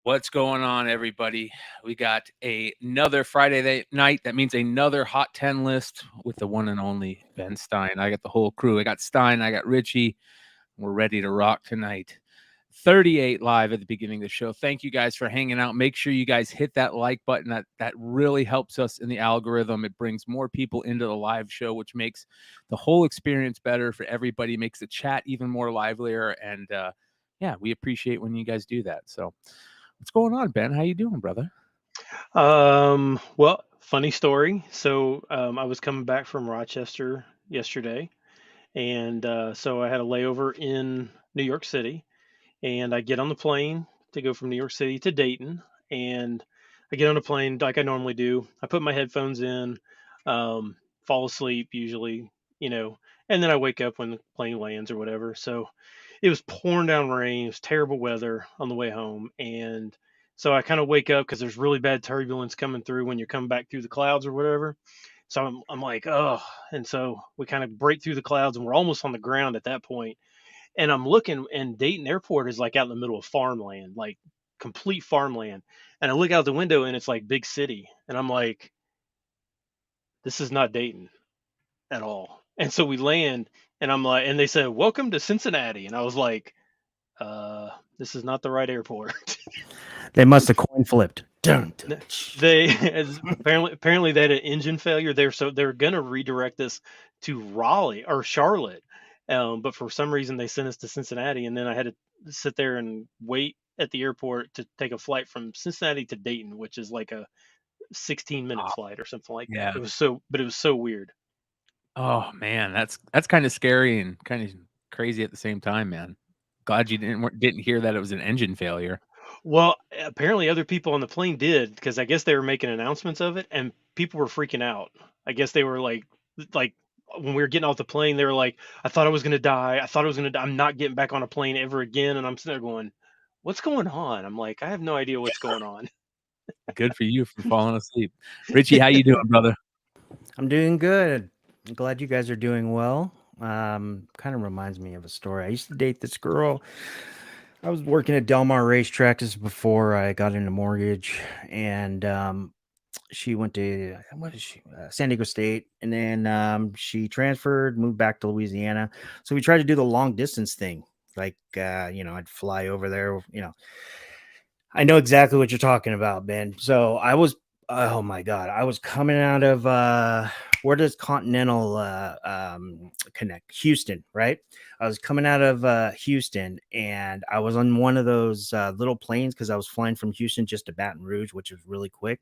What's going on, everybody? We got another Friday night. That means another Hot 10 list with the one and only Ben Stein. I got the whole crew. I got Stein. I got Richie. We're ready to rock tonight. 38 live at the beginning of the show. Thank you guys for hanging out. Make sure you guys hit that like button. That really helps us in the algorithm. It brings more people into the live show, which makes the whole experience better for everybody, makes the chat even more livelier. And yeah, we appreciate when you guys do that. So what's going on, Ben? How you doing, brother? Well, funny story. So, I was coming back from Rochester yesterday, and so I had a layover in New York City, and I get on the plane to go from New York City to Dayton, and I get on a plane like I normally do. I put my headphones in, fall asleep usually, and then I wake up when the plane lands or whatever. So it was pouring down rain. It was terrible weather on the way home, and so I kind of wake up because there's really bad turbulence coming through when you're coming back through the clouds or whatever. So I'm like, oh, and so we kind of break through the clouds, and we're almost on the ground at that point. And I'm looking, and Dayton Airport is like out in the middle of farmland, like complete farmland. And I look out the window, and it's like big city, and I'm like, this is not Dayton at all. And so we land, and I'm like, and they said, welcome to Cincinnati, and I was like, this is not the right airport. They must have coin flipped. They apparently they had an engine failure there, so they're gonna redirect us to Raleigh or Charlotte, but for some reason they sent us to Cincinnati, and then I had to sit there and wait at the airport to take a flight from Cincinnati to Dayton, which is like a 16-minute flight or something like that. Yeah. But it was so weird. Oh man, that's kind of scary and kind of crazy at the same time, man. Glad you didn't hear that it was an engine failure. Well, apparently other people on the plane did because I guess they were making announcements of it, and people were freaking out. I guess they were like when we were getting off the plane, they were like, "I thought I was gonna die. I thought I was gonna die. I'm not getting back on a plane ever again." And I'm sitting there going, "What's going on?" I'm like, "I have no idea what's going on." Good for you for falling asleep. Richie, how you doing, brother? I'm doing good. I'm glad you guys are doing well. Kind of reminds me of a story. I used to date this girl. I was working at Del Mar Racetrack. This is before I got into mortgage, and she went to what is she? San Diego State, and then she transferred, moved back to Louisiana. So we tried to do the long distance thing. Like I'd fly over there. I know exactly what you're talking about, Ben. So I was, oh my God, I was coming out of where does Continental connect? Houston, right? I was coming out of Houston, and I was on one of those little planes because I was flying from Houston just to Baton Rouge, which was really quick.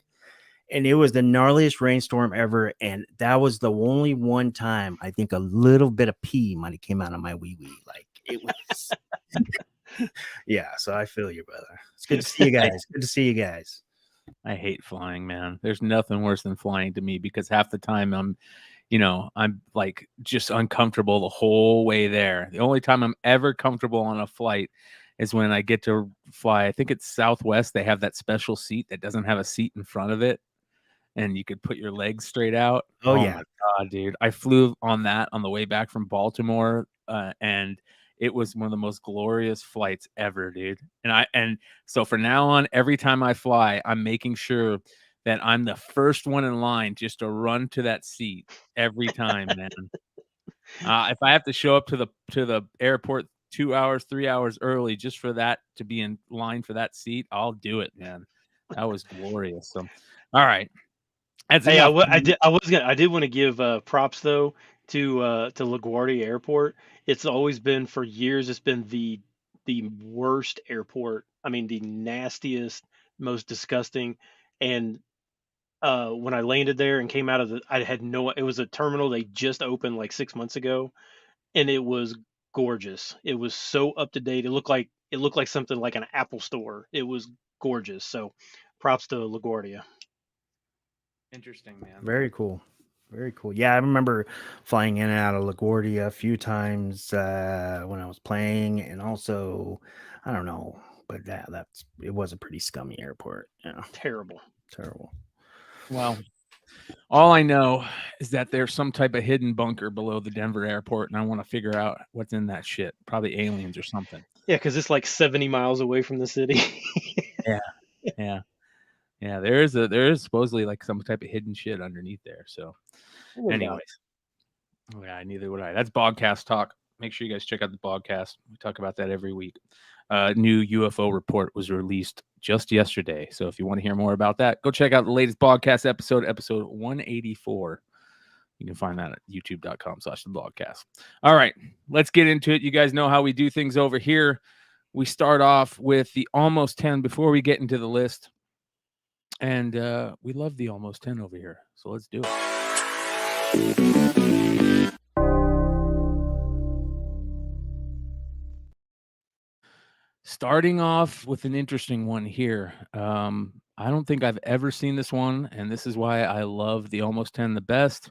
And it was the gnarliest rainstorm ever. And that was the only one time I think a little bit of pee might have came out of my wee wee. Like it was. Yeah, so I feel you, brother. It's good to see you guys. Good to see you guys. I hate flying, man. There's nothing worse than flying to me because half the time I'm like just uncomfortable the whole way there. The only time I'm ever comfortable on a flight is when I get to fly. I think it's Southwest. They have that special seat that doesn't have a seat in front of it, and you could put your legs straight out. Oh yeah. My God, dude. I flew on that on the way back from Baltimore, and it was one of the most glorious flights ever, dude. And so for now on, every time I fly, I'm making sure that I'm the first one in line just to run to that seat every time, man. If I have to show up to the airport 2 hours, 3 hours early just for that to be in line for that seat, I'll do it, man. That was glorious. So, all right, that's Hey, enough. I did want to give props though to LaGuardia Airport. It's always been for years. It's been the worst airport. I mean, the nastiest, most disgusting. And when I landed there and came out of I had no. It was a terminal they just opened like 6 months ago, and it was gorgeous. It was so up to date. It looked like something like an Apple store. It was gorgeous. So, props to LaGuardia. Interesting, man. Very cool. Very cool. Yeah, I remember flying in and out of LaGuardia a few times when I was playing, and also, I don't know, but it was a pretty scummy airport. Yeah, Terrible. terrible. Well, all I know is that there's some type of hidden bunker below the Denver airport, and I want to figure out what's in that shit. Probably aliens or something. Yeah, because it's like 70 miles away from the city. Yeah. There is supposedly like some type of hidden shit underneath there. So, anyways, yeah, neither would I. That's Bogcast Talk. Make sure you guys check out the Bogcast. We talk about that every week. New UFO report was released just yesterday. So if you want to hear more about that, go check out the latest Bogcast episode 184. You can find that at youtube.com/theblogcast. All right, let's get into it. You guys know how we do things over here. We start off with the almost 10 before we get into the list. And we love the almost 10 over here. So let's do it. Starting off with an interesting one here. I don't think I've ever seen this one, and this is why I love the almost 10 the best.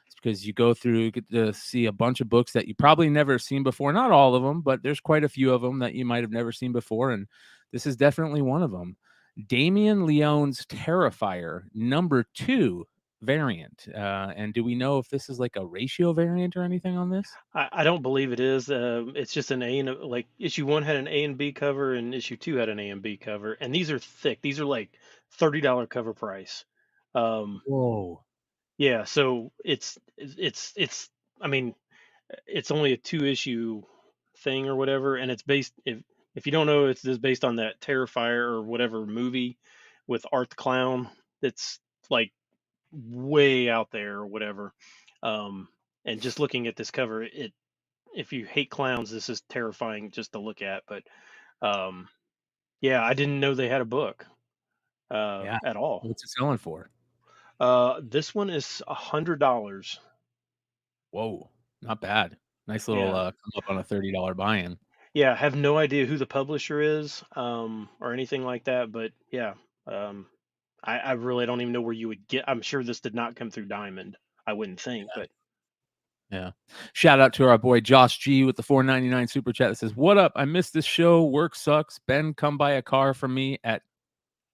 It's because you get to see a bunch of books that you probably never seen before. Not all of them, but there's quite a few of them that you might have never seen before, and this is definitely one of them. Damien Leone's Terrifier #2 variant. And do we know if this is like a ratio variant or anything on this? I don't believe it is. It's just an A and like issue 1 had an A and B cover, and issue 2 had an A and B cover, and these are thick. These are like $30 cover price. Whoa. Yeah, so it's. I mean, it's only a 2-issue thing or whatever, and it's based. If you don't know, it's just based on that Terrifier or whatever movie with Art the Clown. That's like way out there or whatever. And just looking at this cover, if you hate clowns, this is terrifying just to look at. But yeah, I didn't know they had a book at all. What's it selling for? This one is $100. Whoa, not bad. Nice little come up on a $30 buy-in. Yeah, I have no idea who the publisher is or anything like that. But yeah, I really don't even know where you would get. I'm sure this did not come through Diamond. I wouldn't think, but yeah. Shout out to our boy Josh G with the $4.99 super chat that says, "What up? I missed this show. Work sucks. Ben, come buy a car from me at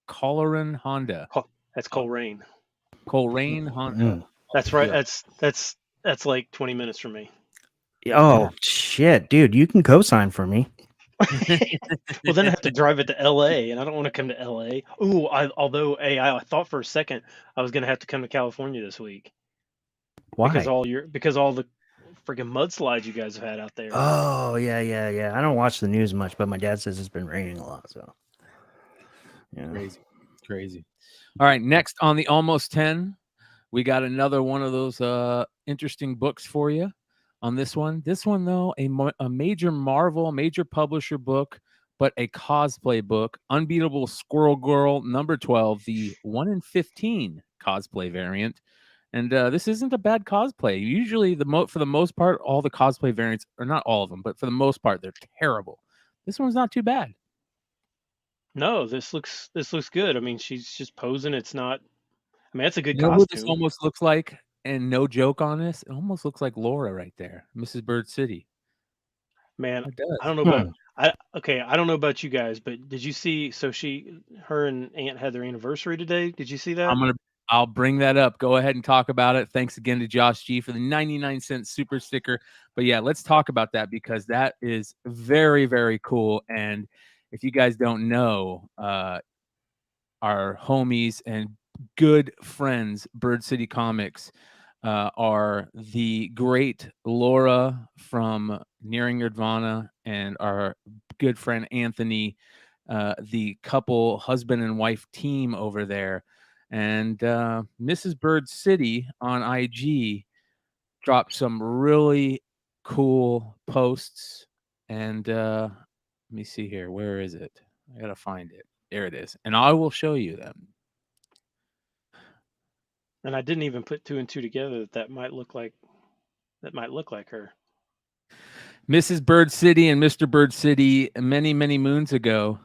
Coleraine Honda." That's Coleraine. Coleraine Honda. That's right. That's like 20 minutes from me. Oh shit, dude! You can co-sign for me. Well, then I have to drive it to LA, and I don't want to come to LA. Ooh, although I thought for a second I was gonna have to come to California this week. Why? Because all the freaking mudslides you guys have had out there. Oh yeah. I don't watch the news much, but my dad says it's been raining a lot. So yeah, crazy. All right, next on the almost 10, we got another one of those interesting books for you. On this one though, a major Marvel, major publisher book, but a cosplay book. Unbeatable Squirrel Girl #12, the 1 in 15 cosplay variant. And this isn't a bad cosplay. Usually, for the most part, all the cosplay variants, or not all of them, but for the most part, they're terrible. This one's not too bad. No, this looks good. I mean, she's just posing. It's not. I mean, that's a good You know costume. who this almost looks like? And no joke on this, it almost looks like Laura right there, Mrs. Bird City. Man, It does. I don't know about I don't know about you guys, but did you see? So her and Aunt had their anniversary today. Did you see that? I'll bring that up. Go ahead and talk about it. Thanks again to Josh G for the 99-cent super sticker. But yeah, let's talk about that because that is very, very cool. And if you guys don't know, our homies and good friends, Bird City Comics, are the great Laura from Nearing Nirvana and our good friend Anthony, the couple husband and wife team over there. And Mrs. Bird City on IG dropped some really cool posts. And let me see here. Where is it? I gotta find it. There it is. And I will show you them. And I didn't even put two and two together that might look like her. Mrs. Bird City and Mr. Bird City many, many moons ago,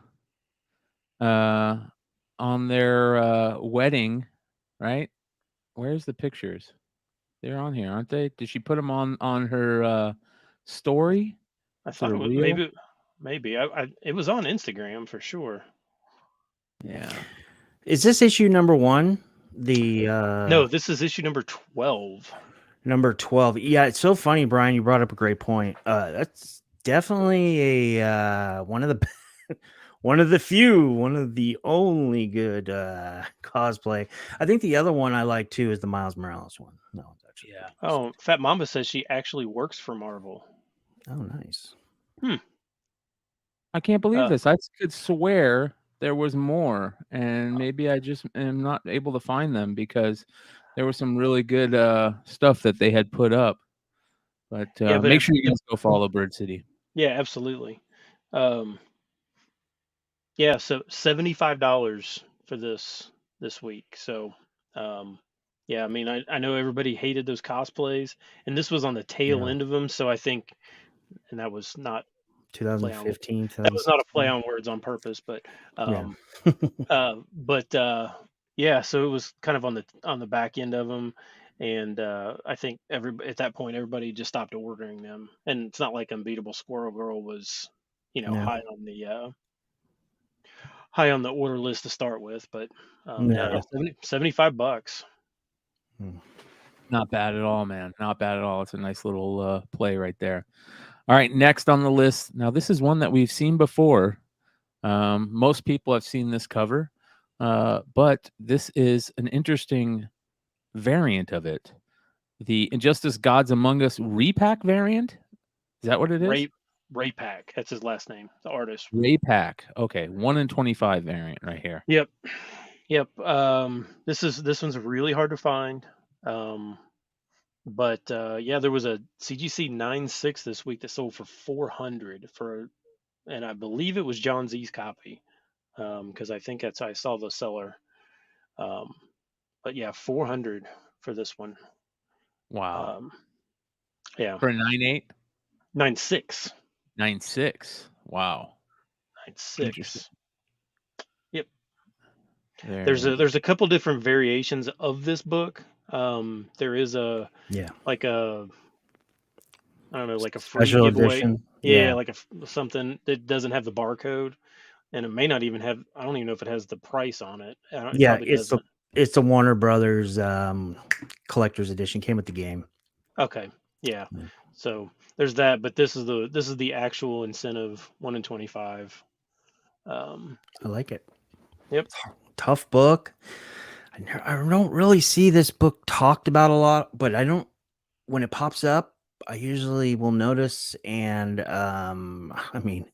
on their wedding, right? Where's the pictures? They're on here, aren't they? Did she put them on her story? I thought it was maybe. It was on Instagram for sure. Yeah. Is this issue number 1? No, this is issue number 12. Number 12. Yeah, it's so funny, Brian. You brought up a great point. That's definitely a one of the one of the only good cosplay. I think the other one I like too is the Miles Morales one. No, it's actually Oh, Fat Mamba says she actually works for Marvel. Oh, nice. I can't believe this. I could swear there was more, and maybe I just am not able to find them because there was some really good stuff that they had put up. But make sure you guys go follow Bird City. Yeah, absolutely. Yeah, so $75 for this week. So, yeah, I mean, I know everybody hated those cosplays, and this was on the tail end of them. So I think, and that was not 2015. That was not a play on words on purpose, but yeah, so it was kind of on the back end of them, and I think at that point everybody just stopped ordering them, and it's not like Unbeatable Squirrel Girl was high on the order list to start with, but yeah, $75. Not bad at all, man. Not bad at all. It's a nice little play right there. All right, next on the list. Now, this is one that we've seen before. Most people have seen this cover, but this is an interesting variant of it. The Injustice Gods Among Us repack variant. Is that what it is? Ray Pack. That's his last name. The artist. Ray Pack. Okay, 1 in 25 variant right here. Yep. This one's really hard to find. But yeah, there was a CGC 9.6 this week that sold for $400 and I believe it was John Z's copy, because I think I saw the seller. But yeah, $400 for this one. Wow. Yeah. For a 9.8? 9.6. 9.6. Wow. 9.6. Yep. There's a couple different variations of this book. There is a like a I don't know, like a free special giveaway. edition. Yeah, like something that doesn't have the barcode, and it may not even have. I don't even know if it has the price on it. It's the Warner Brothers collector's edition. Came with the game. Okay, yeah. So there's that, but this is the actual incentive 1 in 25. I like it. Yep. Tough book. I don't really see this book talked about a lot, but when it pops up, I usually will notice. And I mean,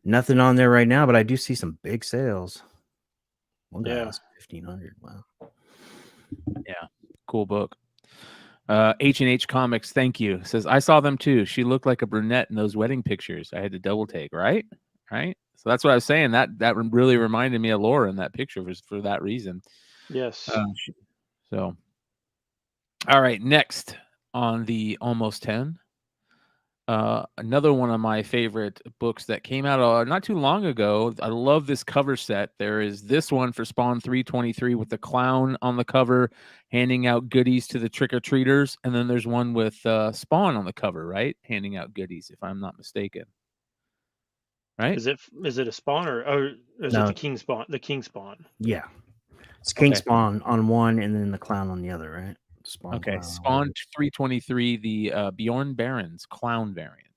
nothing on there right now, but I do see some big sales. One guy has 1,500. Wow. Yeah, cool book. H&H Comics, thank you. Says, I saw them too. She looked like a brunette in those wedding pictures. I had to double take, right? So that's what I was saying. That really reminded me of Laura in that picture for that reason. Yes. So, all right, next on the Almost 10. Another one of my favorite books that came out not too long ago. I love this cover set. There is this one for Spawn 323 with the clown on the cover handing out goodies to the trick-or-treaters. And then there's one with Spawn on the cover, right? Handing out goodies, if I'm not mistaken. Right? Is it a Spawn or is it the King Spawn? The King Spawn. Yeah. It's King Spawn on one and then the clown on the other, right? Spawn 323, the Bjorn Barron's clown variant.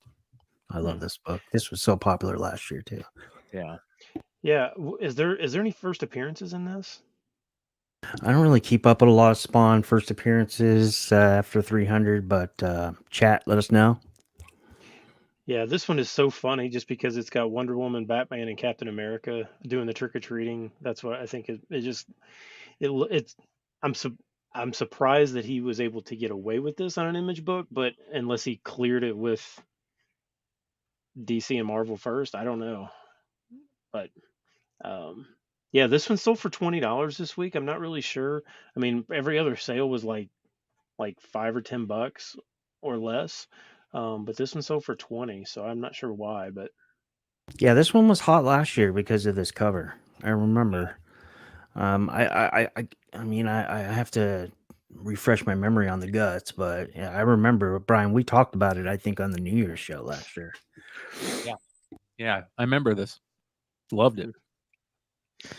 I love this book. This was so popular last year too. Yeah. Yeah. Is there any first appearances in this? I don't really keep up with a lot of Spawn first appearances after 300, but chat, let us know. Yeah, this one is so funny just because it's got Wonder Woman, Batman, and Captain America doing the trick or treating. That's what I think it just it's I'm su- I'm surprised that he was able to get away with this on an Image book, but unless he cleared it with DC and Marvel first, I don't know. But um, yeah, this one sold for $20 this week. I'm not really sure. I mean, every other sale was like $5 or $10 or less, but this one sold for 20. So I'm not sure why, but Yeah, this one was hot last year because of this cover. I remember. I mean, I have to refresh my memory on the guts, but yeah, I remember, Brian, we talked about it, I think, on the New Year's show last year. Yeah, I remember this. Loved it. mm,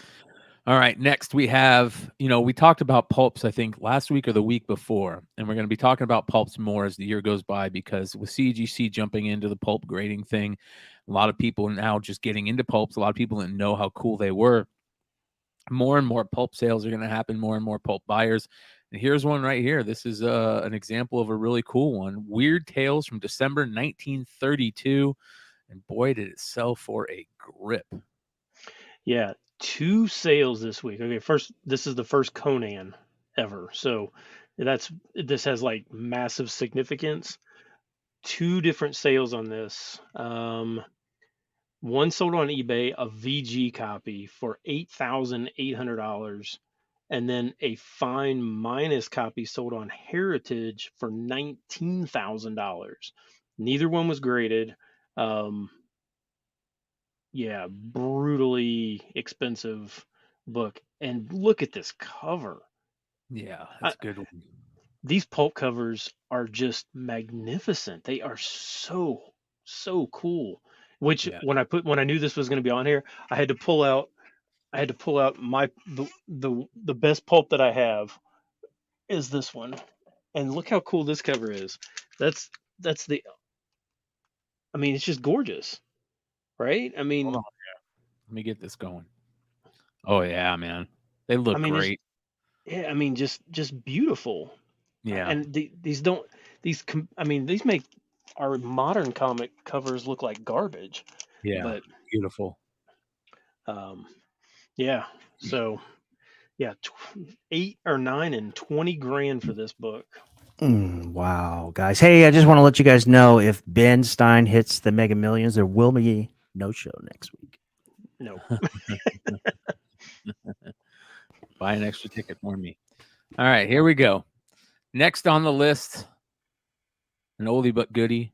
All right, next we have, we talked about pulps, I think, last week or the week before, and we're going to be talking about pulps more as the year goes by because with CGC jumping into the pulp grading thing, a lot of people are now just getting into pulps. A lot of people didn't know how cool they were. More and more pulp sales are going to happen, more and more pulp buyers. And here's one right here. This is an example of a really cool one. Weird Tales from December 1932. And boy, did it sell for a grip. yeah, two sales this week. Okay, first, this is the first Conan ever, so this has like massive significance. Two different sales on this. One sold on eBay, a VG copy for $8,800, and then a fine minus copy sold on Heritage for $19,000. Neither one was graded. Um, yeah, brutally expensive book. And look at this cover. Yeah, I, that's a good one. these pulp covers are just magnificent. They are so cool. Which Yeah. when I knew this was going to be on here, I had to pull out the best pulp that I have is this one. And look how cool this cover is. That's that's the I mean, it's just gorgeous, right? Hold on. Let me get this going. Oh yeah, man. They I look mean it's great. yeah, I mean just beautiful. Yeah. And these don't I mean these make our modern comic covers look like garbage. Yeah. But Beautiful. um yeah, so yeah, 8 or 9 and 20 grand for this book. Wow, guys. Hey, I just want to let you guys know if Ben Stein hits the Mega Millions, there will be no show next week. No. Buy an extra ticket for me. All right, here we go. Next on the list, an oldie but goodie.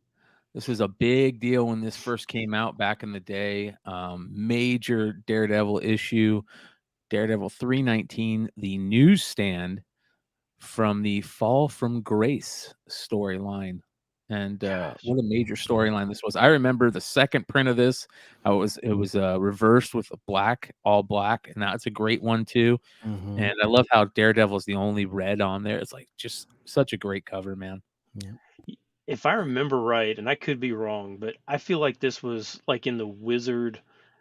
This was a big deal when this first came out back in the day. Major Daredevil issue, Daredevil 319, the newsstand from the Fall from Grace storyline. And what a major storyline this was. I remember the second print of this. It was reversed with a black, all black, and that's a great one too. Mm-hmm. And I love how Daredevil is the only red on there. It's like just such a great cover, man. Yeah. If I remember right, and I could be wrong, but I feel like this was like in the Wizard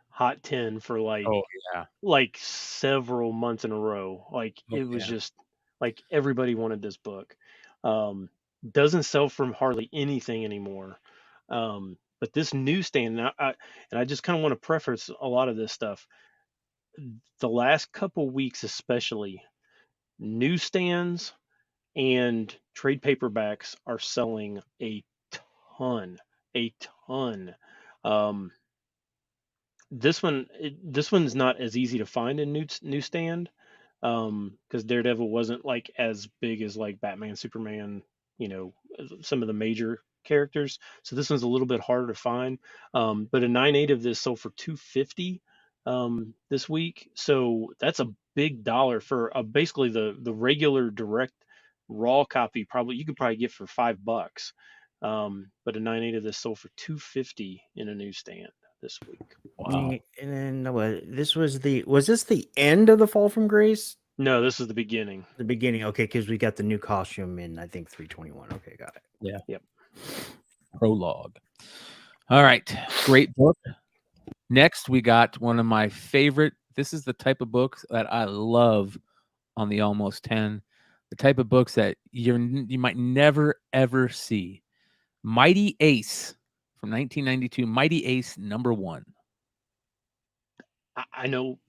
Hot 10 for Oh yeah. like several months in a row. Like Oh it was yeah. just like everybody wanted this book. Doesn't sell from hardly anything anymore. But this newsstand, and I just kind of want to preface a lot of this stuff. The last couple weeks, especially, newsstands and trade paperbacks are selling ton, a ton. Um, this one's not as easy to find in newsstand, because Daredevil wasn't like as big as like Batman, Superman, some of the major characters. So this one's a little bit harder to find. But a 9.8 of this sold for 250 this week. So that's a big dollar for basically the regular direct raw copy. Probably you could probably get for $5. But a 9.8 of this sold for 250 in a newsstand this week. Wow. And then was this the end of the Fall from Grace? No, this is the beginning. The beginning, okay, because we got the new costume in, I think, 321. Okay, got it. Yeah. Yep. Prologue. All right. Great book. Next, we got one of my favorite. This is the type of book that I love on the Almost 10. The type of books that you might never, ever see. Mighty Ace from 1992. Mighty Ace #1. I know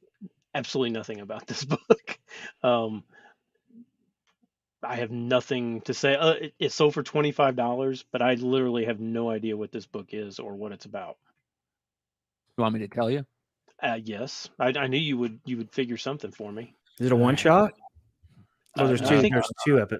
absolutely nothing about this book. Um, I have nothing to say. It sold for $25, but I literally have no idea what this book is or what it's about. You want me to tell you? Yes, I knew you would figure something for me. Is it a one shot? Oh, there's No, two. I think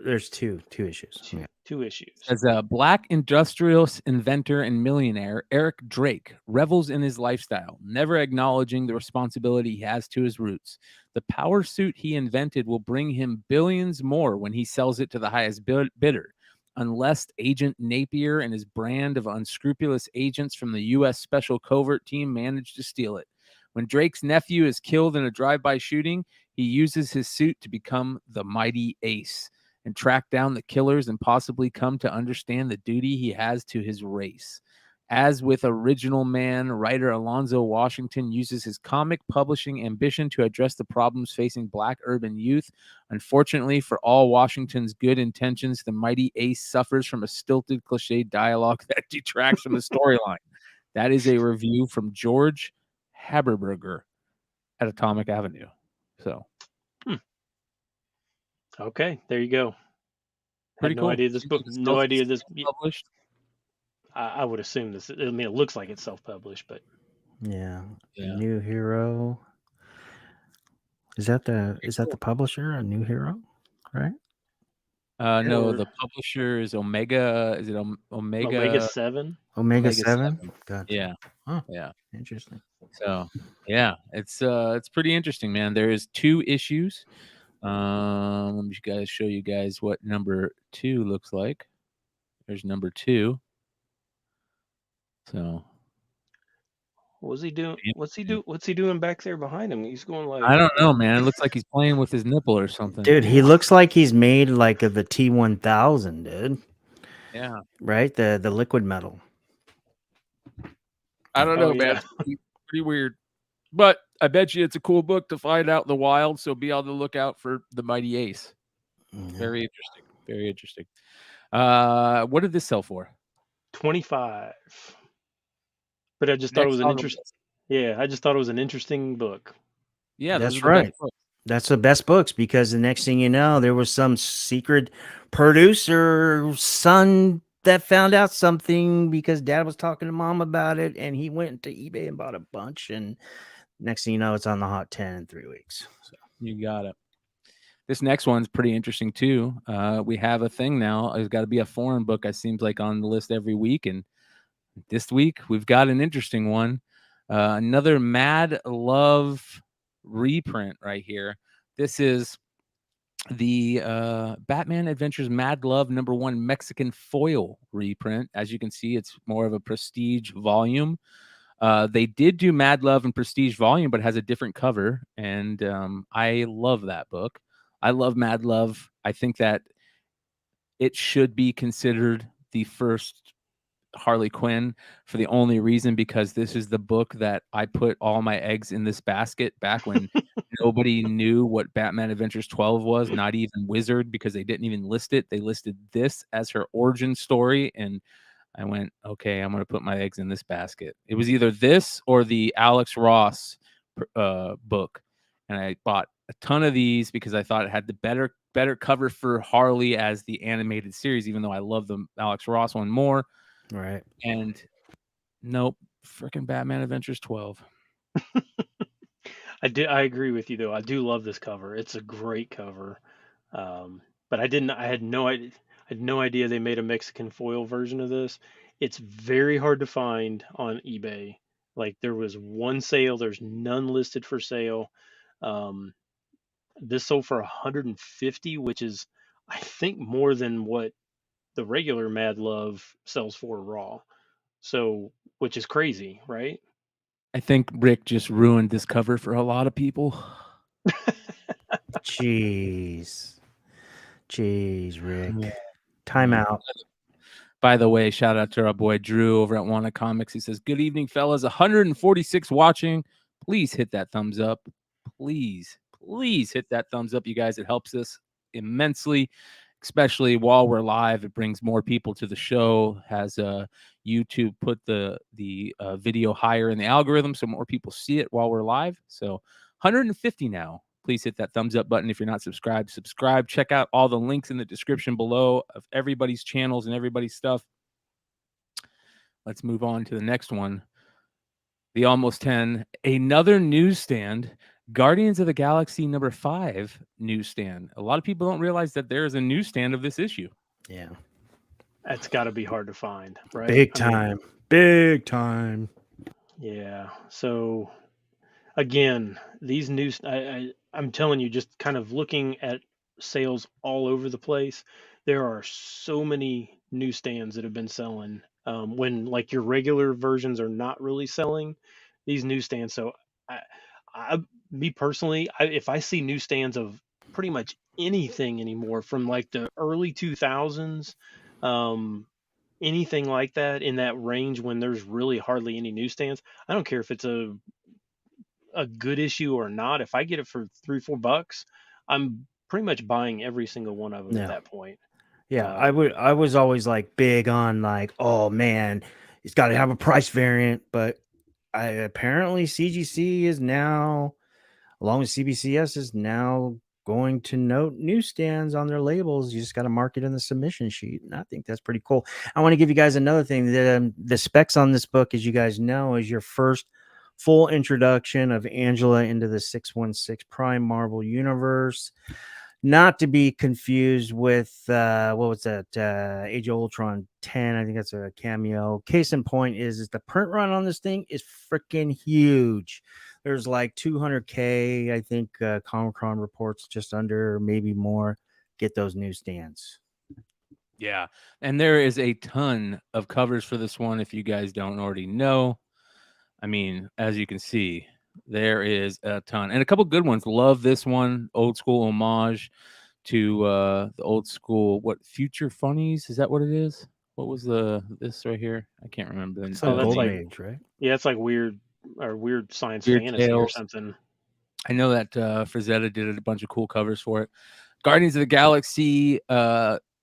There's two issues. Yeah. two issues. As a black industrialist, inventor, and millionaire, Eric Drake revels in his lifestyle, never acknowledging the responsibility he has to his roots. The power suit he invented will bring him billions more when he sells it to the highest bidder, unless Agent Napier and his brand of unscrupulous agents from the U.S. Special Covert Team manage to steal it. When Drake's nephew is killed in a drive-by shooting, he uses his suit to become the Mighty Ace and track down the killers and possibly come to understand the duty he has to his race. As with Original Man, writer Alonzo Washington uses his comic publishing ambition to address the problems facing black urban youth. Unfortunately for all Washington's good intentions, the Mighty Ace suffers from a stilted, cliched dialogue that detracts from the storyline. That is a review from George Haberberger at Atomic Avenue. So, Okay, there you go. pretty Had no cool. idea this Seems book. like it's No idea this. self-published. I would assume this. I mean, it looks like it's self-published, but Yeah. Yeah. New Hero. Is that the publisher? A New Hero, right? No, Or- the publisher is Omega. Is it Omega? Omega 7. Omega Omega 7. 7. Gotcha. Yeah. Huh. Yeah. Interesting. So yeah, it's pretty interesting, man. There is 2 issues. Let me show you guys what number 2 looks like. There's number 2. So What's he doing? What's he doing back there behind him? He's going like. I don't know, man. It looks like he's playing with his nipple or something. Dude, he looks like he's made like of the T1000, dude. Yeah. Right? The liquid metal. I don't know, Oh, man. yeah. It's pretty weird. But I bet you it's a cool book to find out in the wild. So be on the lookout for the Mighty Ace. Yeah. Very interesting. Very interesting. What did this sell for? 25. But I just thought it was an interesting. Yeah, I just thought it was an interesting book. Yeah, that's right. That's the best books, because the next thing you know, there was some secret producer son that found out something because dad was talking to mom about it, and he went to eBay and bought a bunch, and next thing you know, it's on the Hot 10 in 3 weeks. So you got it. This next one's pretty interesting too. We have a thing now. There's got to be a foreign book. It seems like on the list every week, and this week we've got an interesting one. Another Mad Love reprint right here. This is the Batman Adventures Mad Love #1 Mexican foil reprint. As you can see, it's more of a prestige volume. They did do Mad Love and Prestige volume, but it has a different cover, and I love that book. I love Mad Love. I think that it should be considered the first Harley Quinn for the only reason because this is the book that I put all my eggs in this basket back when nobody knew what Batman Adventures 12 was, not even Wizard, because they didn't even list it. They listed this as her origin story, and I went, okay, I'm going to put my eggs in this basket. It was either this or the Alex Ross book, and I bought a ton of these because I thought it had the better cover for Harley as the animated series, even though I love the Alex Ross one more. right. And nope, freaking Batman Adventures 12. I agree with you though. I do love this cover. It's a great cover. But I had no idea they made a Mexican foil version of this. It's very hard to find on eBay. Like there was one sale, there's none listed for sale. This sold for 150, which is I think more than what the regular Mad Love sells for raw. So, which is crazy, right? I think Rick just ruined this cover for a lot of people. Jeez, Rick. Time out. By the way, shout out to our boy Drew over at Wanna Comics. He says, "Good evening, fellas. 146 watching. Please hit that thumbs up. Please. please hit that thumbs up, you guys. It helps us immensely, especially while we're live. It brings more people to the show. Has YouTube put the video higher in the algorithm so more people see it while we're live. So 150 now. Please hit that thumbs up button if you're not subscribed. Subscribe. Check out all the links in the description below of everybody's channels and everybody's stuff. Let's move on to the next one. The Almost 10, another newsstand, Guardians of the Galaxy #5 newsstand. A lot of people don't realize that there is a newsstand of this issue. Yeah. That's got to be hard to find, right? Big time. Big time. Yeah. So again, these news, I'm telling you, just kind of looking at sales all over the place, there are so many newsstands that have been selling. When like your regular versions are not really selling, these newsstands. So, I, me personally, if I see newsstands of pretty much anything anymore from like the early 2000s, anything like that in that range when there's really hardly any newsstands, I don't care if it's a good issue or not. If I get it for $3-4, I'm pretty much buying every single one of them at that point. Yeah, I was always like big on like, oh man, it's got to have a price variant, but apparently CGC is now, along with CBCS, is now going to note newsstands on their labels. You just got to mark it in the submission sheet, and I think that's pretty cool. I want to give you guys another thing. The specs on this book, as you guys know, is your first full introduction of Angela into the 616 Prime Marvel universe. Not to be confused with what was that? Age of Ultron 10. I think that's a cameo. Case in point is the print run on this thing is freaking huge. There's like 200K. I think Comic-Con reports just under, maybe more. Get those newsstands. Yeah, and there is a ton of covers for this one. If you guys don't already know, I mean, as you can see, there is a ton and a couple good ones. Love this one, old school homage to the old school Future Funnies. Is that what it is? What was this right here? I can't remember. It's that's Golden like Age, right? Yeah, it's like weird science Weird fantasy Tales or something. I know that Frazetta did a bunch of cool covers for it. Guardians of the Galaxy,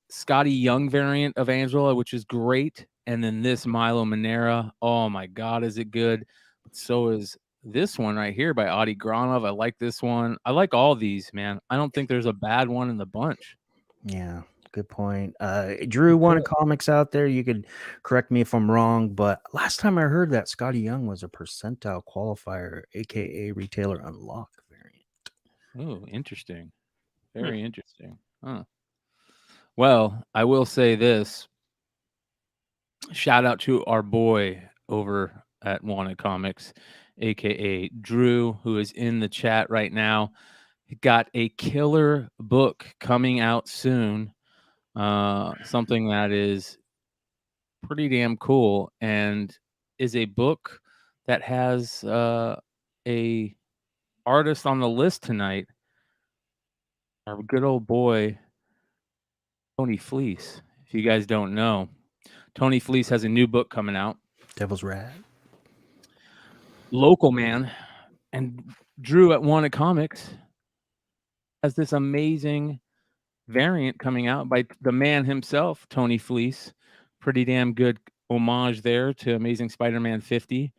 Scotty Young variant of Angela, which is great. And then this Milo Manera. Oh my God, is it good? But so is this one right here by Adi Granov. I like this one. I like all these, man. I don't think there's a bad one in the bunch. Yeah, good point. Drew, one of comics out there. You could correct me if I'm wrong, but last time I heard that Scotty Young was a percentile qualifier, aka retailer unlock variant. Oh, interesting. Very interesting. Huh. Well, I will say this. Shout out to our boy over at Wanted Comics, aka Drew, who is in the chat right now. He got a killer book coming out soon. Something that is pretty damn cool and is a book that has a artist on the list tonight. Our good old boy Tony Fleece. If you guys don't know, Tony Fleece has a new book coming out. Devil's Rad. Local man. And Drew at Wanted Comics has this amazing variant coming out by the man himself, Tony Fleece. Pretty damn good homage there to Amazing Spider-Man 50.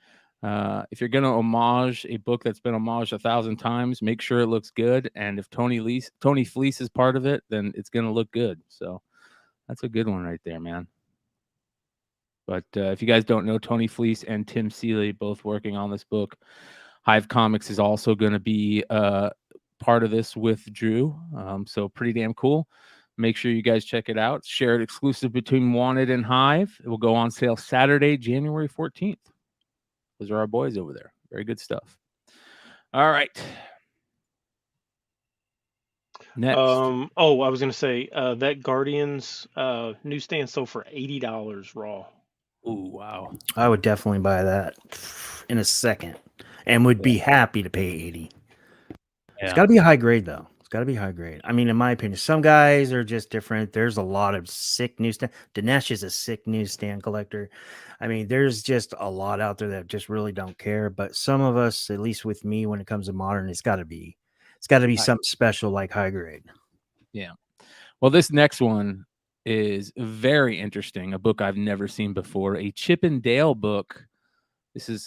If you're going to homage a book that's been homaged 1,000 times, make sure it looks good. And if Tony Fleece is part of it, then it's going to look good. So that's a good one right there, man. But if you guys don't know, Tony Fleece and Tim Seeley both working on this book. Hive Comics is also going to be part of this with Drew. So pretty damn cool. Make sure you guys check it out. Shared exclusive between Wanted and Hive. It will go on sale Saturday, January 14th. Those are our boys over there. Very good stuff. All right. Next. I was going to say that Guardians newsstand sold for $80 raw. Oh, wow. I would definitely buy that in a second and would be happy to pay 80. Yeah. It's got to be a high grade, though. It's got to be high grade. I mean, in my opinion, some guys are just different. There's a lot of sick newsstand. Dinesh is a sick newsstand collector. I mean, there's just a lot out there that just really don't care. But some of us, at least with me, when it comes to modern, it's got to be It's got to be Right. something special like high grade. Yeah. Well, this next one is very interesting. A book I've never seen before. A Chip and Dale book. This is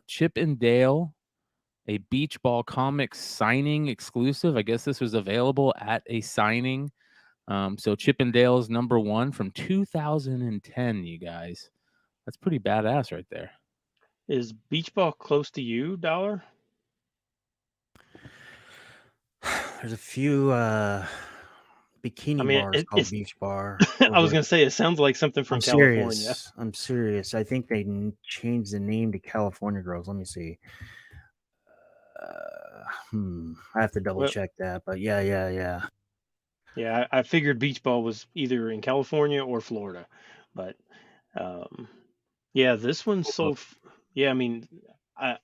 Chip and Dale, a Beach Ball Comics signing exclusive. I guess this was available at a signing. So Chip and Dale's #1 from 2010. You guys, that's pretty badass right there. Is beach ball close to you, Dollar? There's a few I bikini mean, bars called it's. Beach Bar I was over. gonna say it sounds like something from I'm California. serious. I'm serious. I think they changed the name to California Girls. Let me see. I have to double Well, check that, but yeah. yeah, I figured beach ball was either in California or Florida, but um, yeah, this one's so. Yeah, I,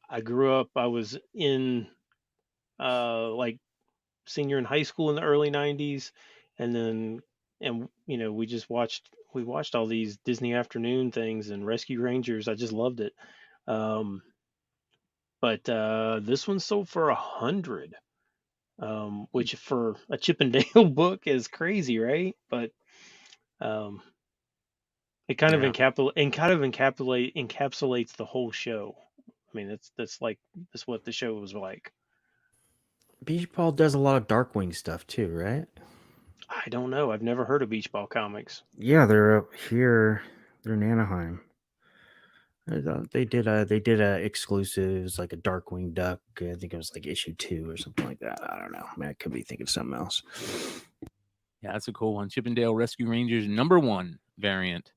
I grew up. I was in like senior in high school in the early '90s, and then we watched all these Disney afternoon things and Rescue Rangers. I just loved it. Um, but this one sold for 100, which for a Chip and Dale book is crazy, right? But um, it kind of Yeah. encapsulates the whole show. I mean, that's what the show was like. Beach Ball does a lot of Darkwing stuff too, right? I don't know. I've never heard of Beach Ball Comics. Yeah, they're up here. They're in Anaheim. They did a exclusives like a Darkwing Duck. I think it was like issue 2 or something like that. I don't know. Man, I could be thinking of something else. Yeah, that's a cool one. Chip and Dale Rescue Rangers #1 variant.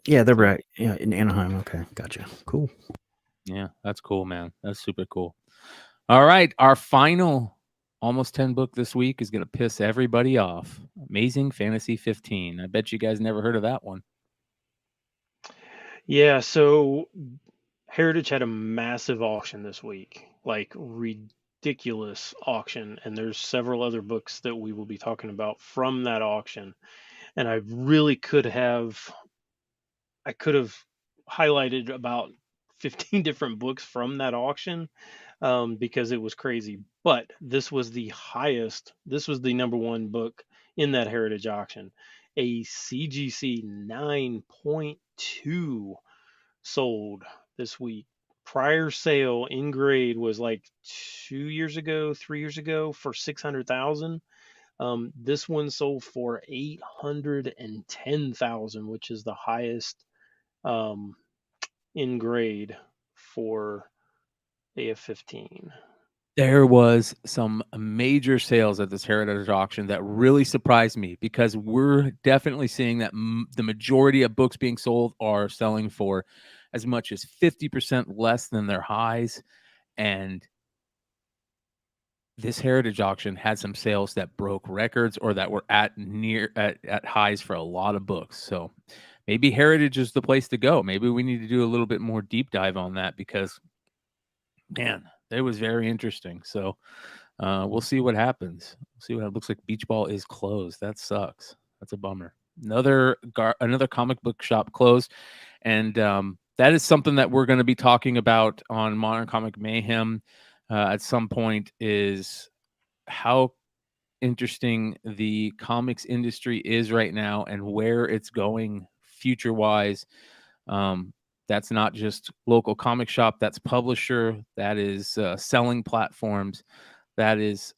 Yeah, they're right. Yeah, in Anaheim. Okay, gotcha. Cool. Yeah, that's cool, man. That's super cool. All right, our final almost 10 book this week is going to piss everybody off. Amazing Fantasy 15. I bet you guys never heard of that one. Yeah, so Heritage had a massive auction this week, like ridiculous auction, and there's several other books that we will be talking about from that auction. And I could have highlighted about 15 different books from that auction, because it was crazy. But this was the highest. This was the #1 book in that Heritage auction, a CGC 9.2 sold this week. Prior sale in grade was like 2 years ago, 3 years ago for 600,000. This one sold for 810,000, which is the highest um, in grade for AF15. There was some major sales at this Heritage auction that really surprised me because we're definitely seeing that the majority of books being sold are selling for as much as 50% less than their highs. And this Heritage auction had some sales that broke records or that were at highs for a lot of books. So maybe Heritage is the place to go. Maybe we need to do a little bit more deep dive on that because, man, it was very interesting. So we'll see what happens. See what it looks like. Beach Ball is closed. That sucks. That's a bummer. Another comic book shop closed, and that is something that we're going to be talking about on Modern Comic Mayhem at some point. Is how interesting the comics industry is right now and where it's going future wise. That's not just local comic shop, that's publisher, that is selling platforms, that is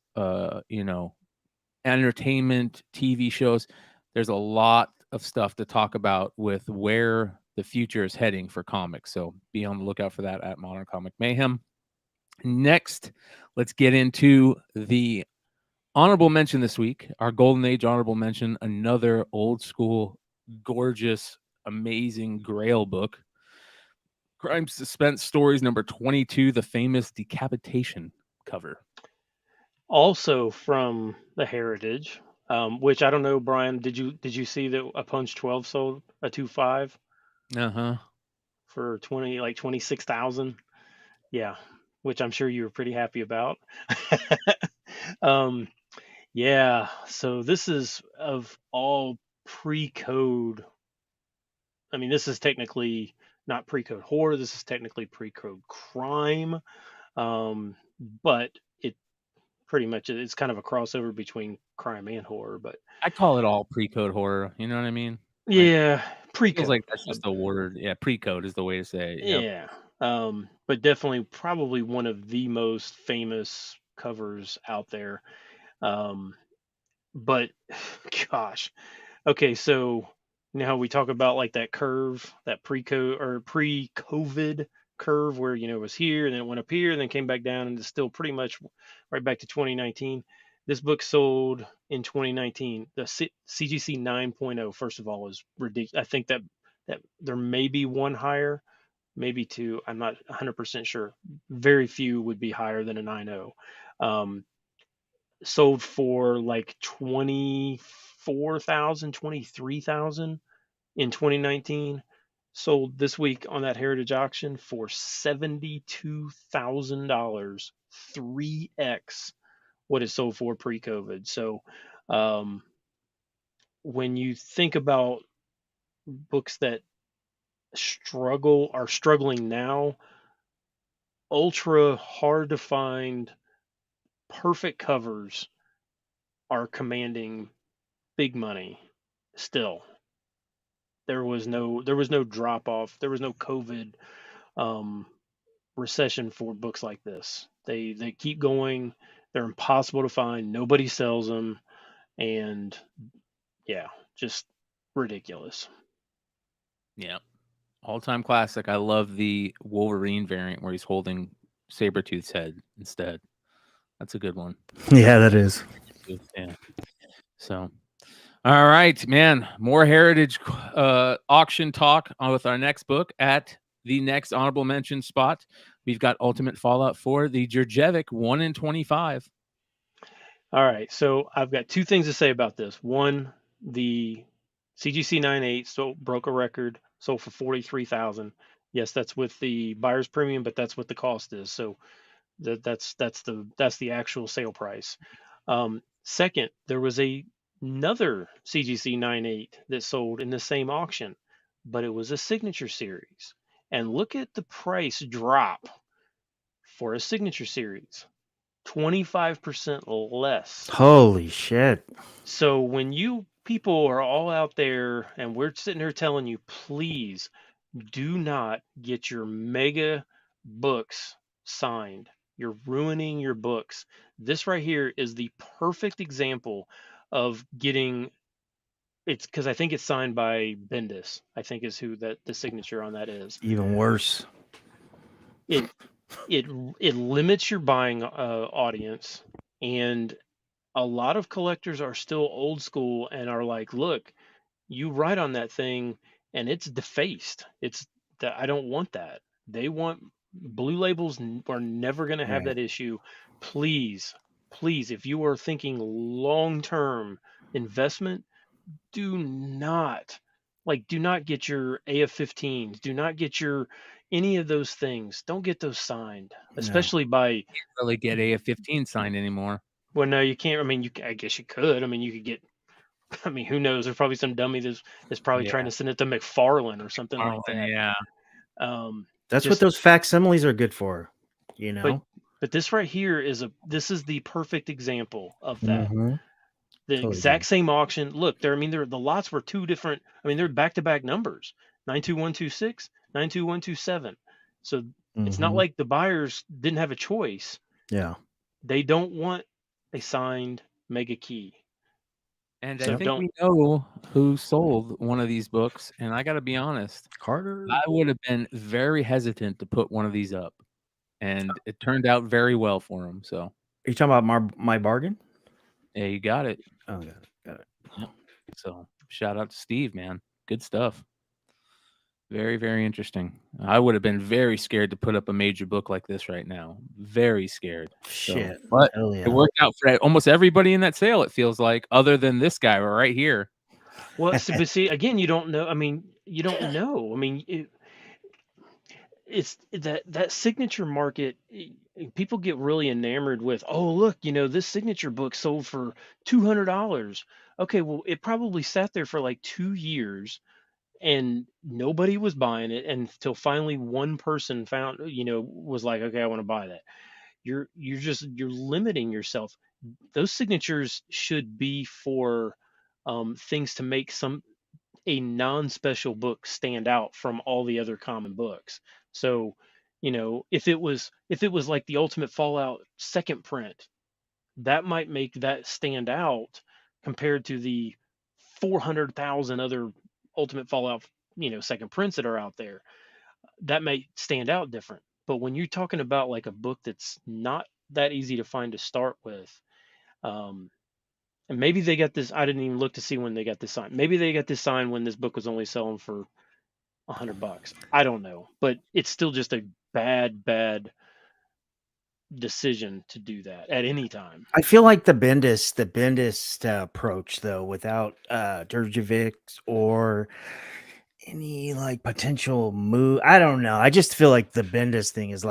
entertainment, TV shows. There's a lot of stuff to talk about with where the future is heading for comics. So be on the lookout for that at Modern Comic Mayhem. Next, let's get into the honorable mention this week. Our Golden Age honorable mention, another old school, gorgeous, amazing Grail book. Crime Suspense Stories #22, the famous decapitation cover. Also from the Heritage, which I don't know, Brian. Did you see that a Punch 12 sold a 2.5 Uh-huh. for 26,000? Yeah, which I'm sure you were pretty happy about. um, yeah, so this is of all pre-code. I mean, this is technically not pre-code horror. This is technically pre-code crime. But pretty much it's kind of a crossover between crime and horror. But I call it all pre-code horror. You know what I mean? Like, yeah, feels pre-code. like that's just a word. Yeah, pre-code is the way to say it. Yep. Yeah. But definitely probably one of the most famous covers out there. Um, but gosh. Okay, so you know how we talk about like that curve, that pre-COVID curve where it was here and then it went up here and then came back down and it's still pretty much right back to 2019. This book sold in 2019. The CGC 9.0, first of all, is ridiculous. I think that there may be one higher, maybe two. I'm not 100% sure. Very few would be higher than a 9.0. Sold for like 24,000, 23,000 in 2019. Sold this week on that Heritage auction for $72,000, 3x what it sold for pre-COVID. So um, when you think about books that are struggling now, ultra hard to find perfect covers are commanding big money still. There was no drop off. There was no COVID um, recession for books like this. They keep going. They're impossible to find. Nobody sells them, and yeah, just ridiculous. Yeah. All-time classic. I love the Wolverine variant where he's holding Sabretooth's head instead. That's a good one. Yeah, that is. Yeah. So, all right, man. More Heritage auction talk with our next book at the next honorable mention spot. We've got Ultimate Fallout 4, the Jurjevic 1 in 25. All right, so I've got two things to say about this. One, the CGC 9.8 broke a record, sold for 43,000. Yes, that's with the buyer's premium, but that's what the cost is. So that's the actual sale price. Second, there was another CGC 9.8 that sold in the same auction, but it was a signature series. And look at the price drop for a signature series. 25% less. Holy shit. So when you people are all out there and we're sitting here telling you, please do not get your mega books signed. You're ruining your books. This right here is the perfect example of getting it's because I think it's signed by Bendis, I think is who that the signature on that is. Even worse. It it limits your buying audience, and a lot of collectors are still old school and are like, look, you write on that thing and it's defaced. It's that I don't want that. They want blue labels are never going to have Right. that issue. Please, please, if you are thinking long-term investment, do not get your AF-15s. Do not get your any of those things. Don't get those signed, especially by Can't really get AF-15 signed anymore. well, no, you can't. I mean, I guess you could. I mean, you could get. I mean, who knows? There's probably some dummy that's probably Yeah. trying to send it to McFarlane or something like that. Yeah. That's what Just- those facsimiles are good for, you know? But this right here is the perfect example of that. Mhm. The Totally exact same auction. Look, the lots were two different. I mean, they're back-to-back numbers: 92126, 92127. So it's not Mhm. like the buyers didn't have a choice. Yeah. They don't want a signed mega key. And So I think don't. we know who sold one of these books. And I got to be honest, Carter. I would have been very hesitant to put one of these up. And it turned out very well for him. So, Are you talking about my bargain? yeah, you got it. Oh, got it. Yep. So, shout out to Steve, man. Good stuff. Very, very interesting. I would have been very scared to put up a major book like this right now. Very scared. Shit. So, but Hell yeah. it worked out for almost everybody in that sale, it feels like, other than this guy right here. Well, but see, again, you don't know. I mean, you don't know. I mean, it's that signature market. People get really enamored with, oh, look, this signature book sold for $200. Okay, well, it probably sat there for like 2 years and nobody was buying it until finally one person found, was like, okay, I want to buy that. you're limiting yourself. Those signatures should be for things to make a non-special book stand out from all the other common books. So, if it was like the Ultimate Fallout second print, that might make that stand out compared to the 400,000 other Ultimate Fallout, second prints that are out there. That may stand out different. But when you're talking about like a book that's not that easy to find to start with, um, and maybe they got this. I didn't even look to see when they got this signed. Maybe they got this signed when this book was only selling for $100. I don't know, but it's still just a bad decision to do that at any time. I feel like the Bendis approach though, without Durjevic or any like potential move. I don't know. I just feel like the Bendis thing is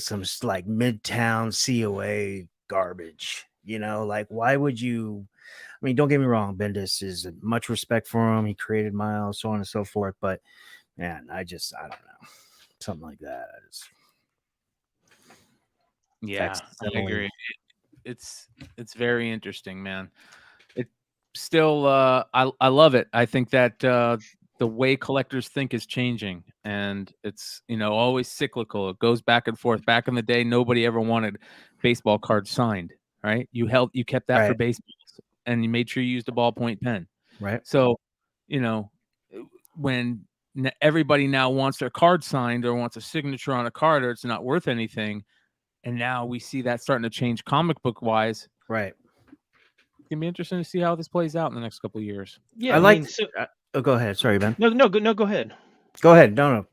some like midtown COA garbage. Like why would you? I mean, don't get me wrong. Bendis is much respect for him. He created Miles, so on and so forth. But man, I don't know, something like that. Yeah, I agree. It's very interesting, man. It still I love it. I think that the way collectors think is changing, and it's always cyclical. It goes back and forth. Back in the day, nobody ever wanted baseball cards signed, right? You kept that for Right. baseballs, and you made sure you used a ballpoint pen. Right. So, when everybody now wants their card signed or wants a signature on a card, or it's not worth anything, and now we see that starting to change comic book wise. Right. It's gonna be interesting to see how this plays out in the next couple of years. Yeah, I like. so Oh, go ahead. Sorry, Ben. no, go ahead. Go ahead. No.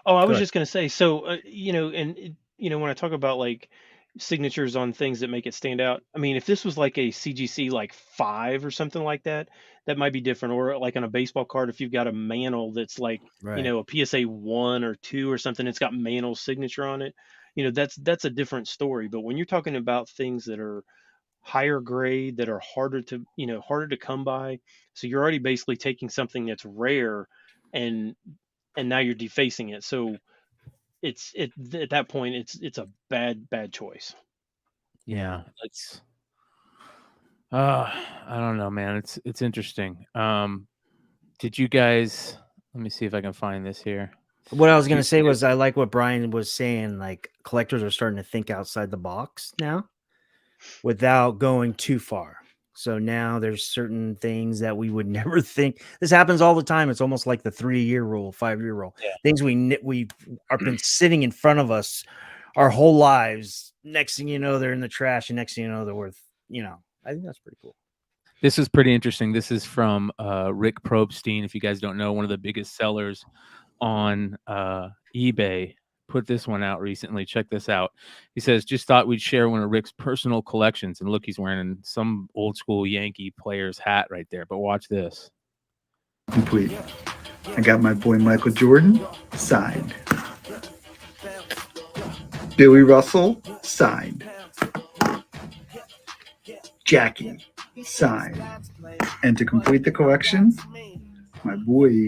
Oh, I Go was ahead. just going to say, so, when I talk about like signatures on things that make it stand out, I mean, if this was like a CGC like 5 or something like that, that might be different. Or like on a baseball card, if you've got a Mantle that's like, Right. a PSA 1 or 2 or something, it's got Mantle's signature on it. That's a different story. But when you're talking about things that are higher grade, that are harder to come by, so you're already basically taking something that's rare and now you're defacing it. So at that point it's a bad choice. Yeah, it's I don't know, man. It's interesting. Did you guys? Let me see if I can find this here. What I was Do gonna you say was guys- I like what Brian was saying. Like collectors are starting to think outside the box now, without going too far. So now there's certain things that we would never think. This happens all the time. It's almost like the 3-year rule, 5-year rule. Yeah. Things we are been sitting in front of us our whole lives. Next thing you know, they're in the trash, and next thing you know, they're worth. I think that's pretty cool. This is pretty interesting. This is from Rick Probstein. If you guys don't know, one of the biggest sellers on eBay, put this one out recently. Check this out. He says, just thought we'd share one of Rick's personal collections. And look, he's wearing some old school Yankee player's hat right there. But watch this. Complete. I got my boy Michael Jordan signed. Billy Russell signed. Jackie signed. And to complete the collection, my boy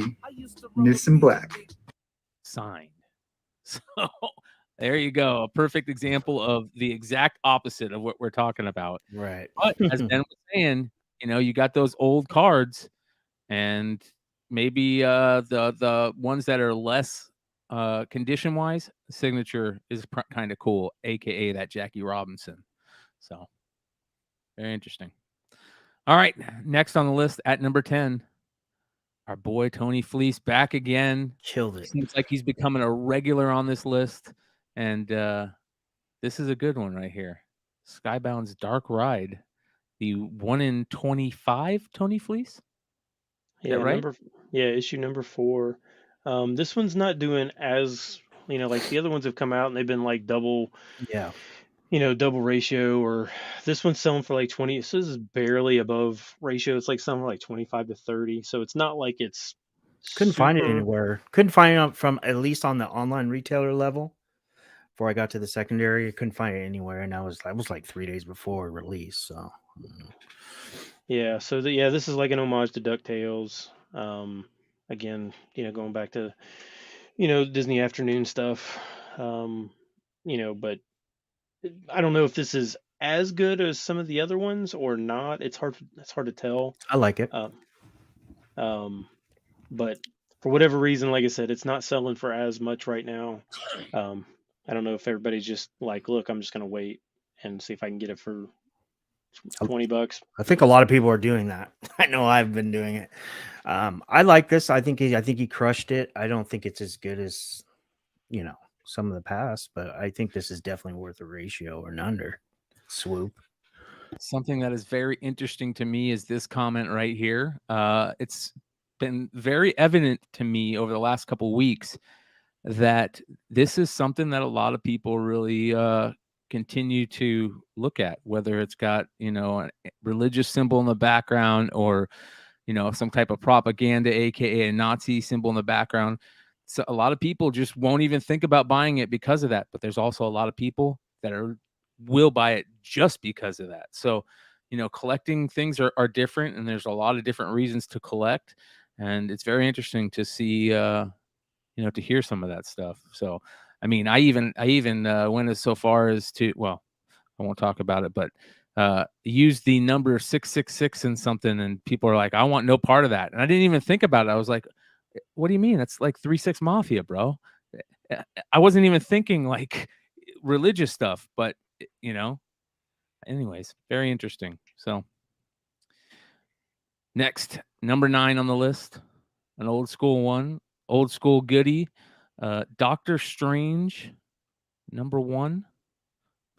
Nissan Black Signed. So there you go. A perfect example of the exact opposite of what we're talking about. Right. But as Ben was saying, you got those old cards, and maybe the ones that are less condition wise, signature is kind of cool, aka that Jackie Robinson. So very interesting. All right, next on the list at number 10, our boy Tony Fleece back again. Killed it. Seems like he's becoming a regular on this list, and this is a good one right here. Skybound's Dark Ride, the 1 in 25 Tony Fleece. Yeah, right? Issue number 4. This one's not doing as like the other ones have come out and they've been like double Yeah. double ratio, or this one's selling for like 20. So this is barely above ratio. It's like something like 25 to 30. So it's not like it's Couldn't find it super- anywhere. Couldn't find it from, at least on the online retailer level. Before I got to the secondary, I couldn't find it anywhere, and I was like 3 days before release. So Yeah. So this is like an homage to DuckTales. Again, going back to Disney afternoon stuff. But I don't know if this is as good as some of the other ones or not. It's hard to tell. I like it. Um, um, but for whatever reason, like I said, it's not selling for as much right now. Um, I don't know if everybody's just like, look, I'm just gonna wait and see if I can get it for $20. I think a lot of people are doing that. I know I've been doing it. I like this. I think he crushed it. I don't think it's as good as some of the past, but I think this is definitely worth a ratio or an under swoop. Something that is very interesting to me is this comment right here. It's been very evident to me over the last couple of weeks that this is something that a lot of people really continue to look at, whether it's got a religious symbol in the background or some type of propaganda, aka a Nazi symbol in the background. So a lot of people just won't even think about buying it because of that. But there's also a lot of people that will buy it just because of that. So collecting things are different, and there's a lot of different reasons to collect, and it's very interesting to see to hear some of that stuff. So I mean, I even went as so far as to, well, I won't talk about it, but use the number 666 and something, and people are like, I want no part of that. And I didn't even think about it. I was like, what do you mean? That's like 3-6 Mafia, bro. I wasn't even thinking like religious stuff, but anyways, very interesting. So next, number 9 on the list, an old school one, old school goodie, Doctor Strange, number 1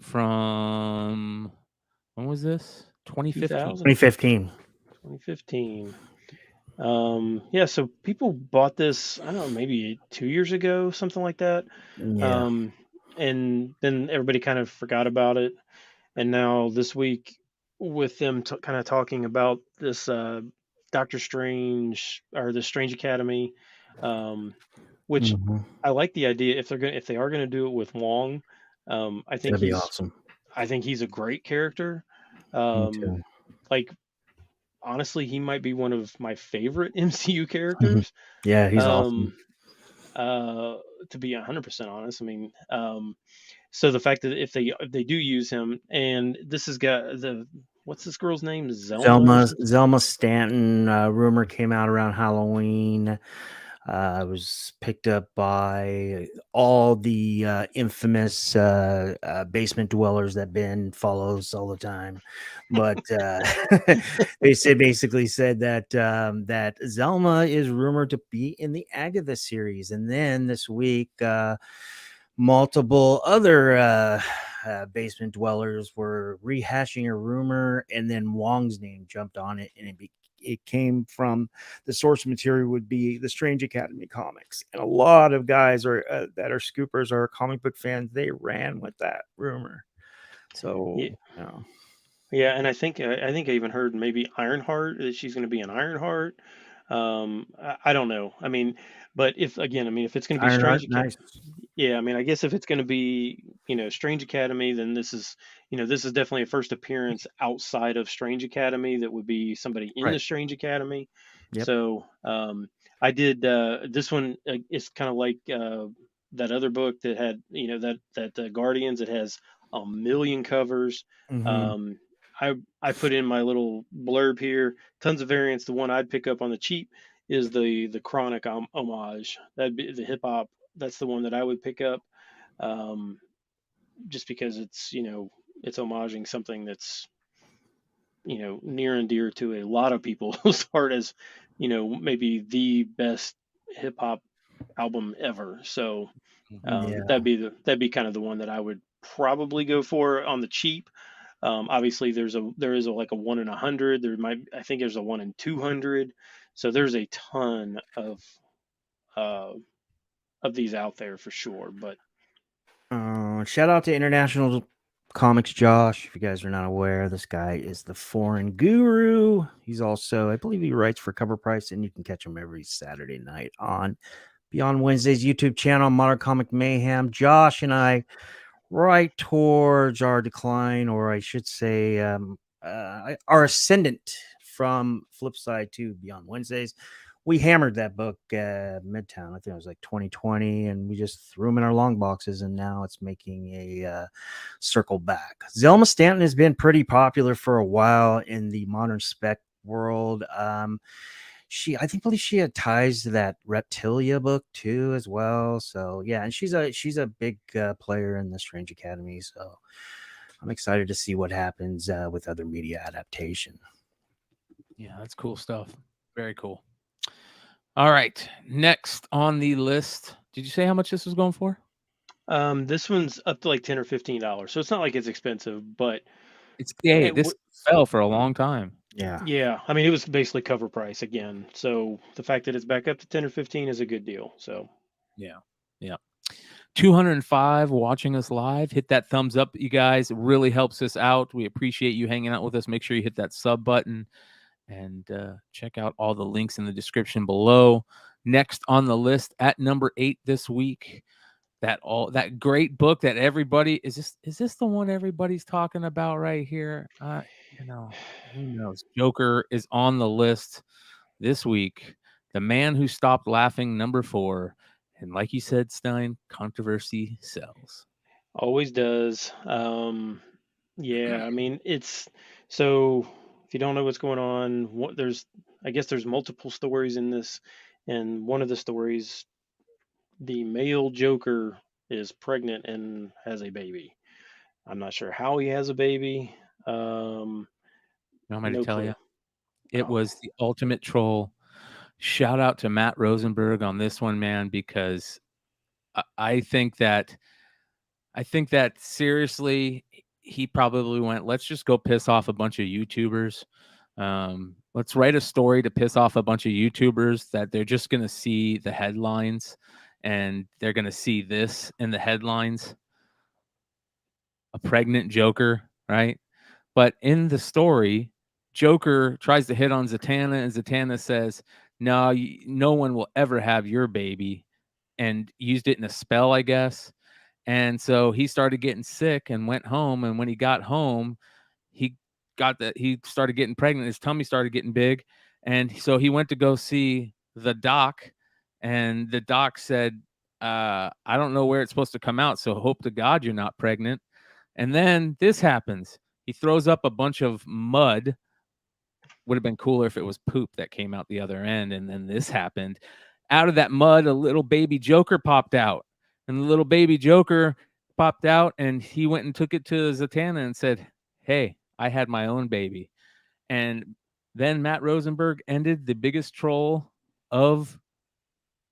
from, when was this? 2015. 2015. 2015. Yeah, so people bought this, I don't know, maybe 2 years ago, something like that. Yeah. And then everybody kind of forgot about it. And now this week, with them kind of talking about this Doctor Strange or the Strange Academy, which Mhm. I like the idea. If they are gonna do it with Wong, I think That'd be awesome. I think he's a great character. Me Um, too. like honestly, he might be one of my favorite MCU characters. Yeah, he's Um, awesome. to be 100% honest, I mean, so the fact that if they do use him, and this has got the what's this girl's name, Zelma or something? Zelma Stanton. Rumor came out around Halloween. It was picked up by all the infamous basement dwellers that Ben follows all the time. But they basically said that that Zelma is rumored to be in the Agatha series, and then this week, multiple other basement dwellers were rehashing a rumor, and then Wong's name jumped on it, and it came from the source material would be the Strange Academy comics, and a lot of guys are that are scoopers or comic book fans. They ran with that rumor, so Yeah, yeah, and I think I even heard maybe Ironheart, that she's going to be an Ironheart. I don't know. I mean, but if again, I mean, if it's going to be Ironheart, nice. Yeah, I mean, I guess if it's going to be, Strange Academy, then this is definitely a first appearance outside of Strange Academy. That would be somebody in the Right. Strange Academy. Yep. So, I did this one. It's kind of like that other book that had, that Guardians. It has a million covers. Mhm. Um, I put in my little blurb here. Tons of variants. The one I'd pick up on the cheap is the Chronic homage. That'd be the hip hop. That's the one that I would pick up, um, just because it's homaging something that's near and dear to a lot of people's heart as maybe the best hip hop album ever. So Yeah. that'd be kind of the one that I would probably go for on the cheap. Obviously, there is like a 1 in 100. I think there's a 1 in 200. So there's a ton uh, of these out there for sure. But Shout out to International Comics Josh. If you guys are not aware, this guy is the foreign guru. He's also, I believe he writes for Cover Price, and you can catch him every Saturday night on Beyond Wednesday's YouTube channel, Modern Comic Mayhem. Josh and I, right towards our decline, or I should say, our ascendant from Flipside to Beyond Wednesdays. we hammered that book at Midtown. I think it was like 2020, and we just threw them in our long boxes, and now it's making a circle back. Zelma Stanton has been pretty popular for a while in the modern spec world. I believe she had ties to that Reptilia book too, as well. So yeah, and she's a big player in the Strange Academy. So I'm excited to see what happens with other media adaptation. Yeah, that's cool stuff. Very cool. All right, next on the list. Did you say how much this was going for? This one's up to like $10 or $15, so it's not like it's expensive, but This fell for a long time. yeah, I mean, it was basically cover price again. So the fact that it's back up to 10 or 15 is a good deal. So yeah. 205 watching us live. Hit that thumbs up, you guys. It really helps us out. We appreciate you hanging out with us. Make sure you hit that sub button and check out all the links in the description below. Next on the list at number 8 this week, that great book that everybody is this the one everybody's talking about right here? Who knows? Joker is on the list this week. The Man Who Stopped Laughing, number 4. And like you said, Stein, controversy sells. always does. Yeah, I mean, it's so if you don't know what's going on, I guess there's multiple stories in this, and one of the stories, the male Joker is pregnant and has a baby. I'm not sure how he has a baby. You want me to No tell clue. you? It was the ultimate troll. Shout out to Matt Rosenberg on this one, man, because I think that seriously, he probably went, let's just go piss off a bunch of YouTubers. Let's write a story to piss off a bunch of YouTubers that they're just going to see the headlines and they're going to see this in the headlines. A pregnant Joker, right? But in the story, Joker tries to hit on Zatanna, and Zatanna says, no, no one will ever have your baby, and used it in a spell, I guess. And so he started getting sick and went home. And when he got home, he started getting pregnant. His tummy started getting big. And so he went to go see the doc. And the doc said, I don't know where it's supposed to come out. So hope to God you're not pregnant. And then this happens. He throws up a bunch of mud. Would have been cooler if it was poop that came out the other end. And then this happened. Out of that mud, a little baby Joker popped out. And the little baby Joker popped out, and he went and took it to Zatanna and said, hey, I had my own baby. And then Matt Rosenberg ended the biggest troll of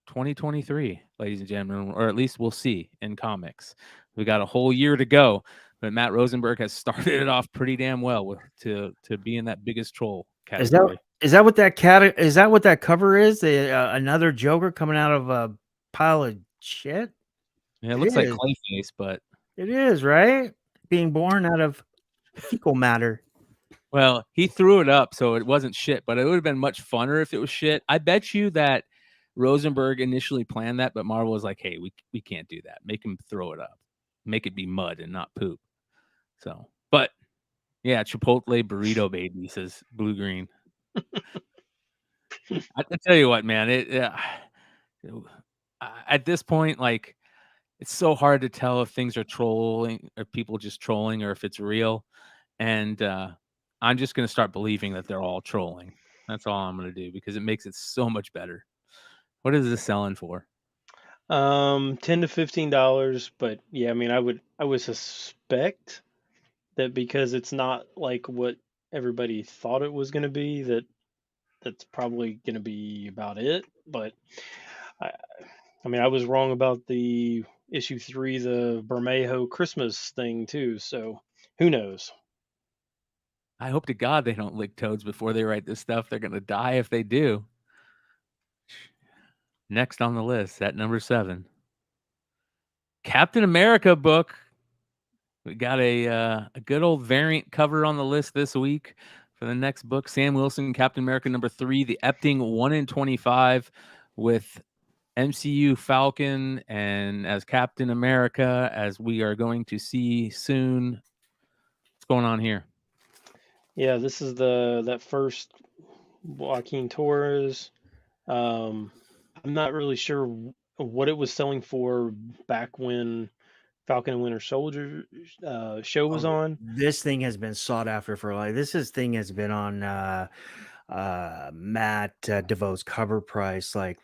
2023, ladies and gentlemen, or at least we'll see in comics. We got a whole year to go, but Matt Rosenberg has started it off pretty damn well to be in that biggest troll category. Is that what that cover is? Another Joker coming out of a pile of shit? Yeah, it looks like Clayface, but it is, right? Being born out of fecal matter. Well, he threw it up, so it wasn't shit, but it would have been much funner if it was shit. I bet you that Rosenberg initially planned that, but Marvel was like, hey, we can't do that. Make him throw it up. Make it be mud and not poop. So, but yeah, Chipotle burrito baby, says Blue Green. I tell you what, man, at this point, like, it's so hard to tell if things are trolling or people just trolling or if it's real. And I'm just going to start believing that they're all trolling. That's all I'm going to do because it makes it so much better. What is this selling for? $10 to $15, but yeah, I mean, I would suspect that because it's not like what everybody thought it was going to be, that's probably going to be about it. But I mean, I was wrong about the issue 3, the Bermejo Christmas thing too. So who knows? I hope to God they don't lick toads before they write this stuff. They're going to die if they do. Next on the list, at number 7, Captain America book. We got a good old variant cover on the list this week for the next book. Sam Wilson, Captain America number 3, the Epting 1 in 25 with MCU Falcon and as Captain America, as we are going to see soon. What's going on here? Yeah, this is that first Joaquin Torres I'm not really sure what it was selling for back when Falcon and Winter Soldier show was on. This thing has been sought after for thing has been on Matt DeVoe's cover price, like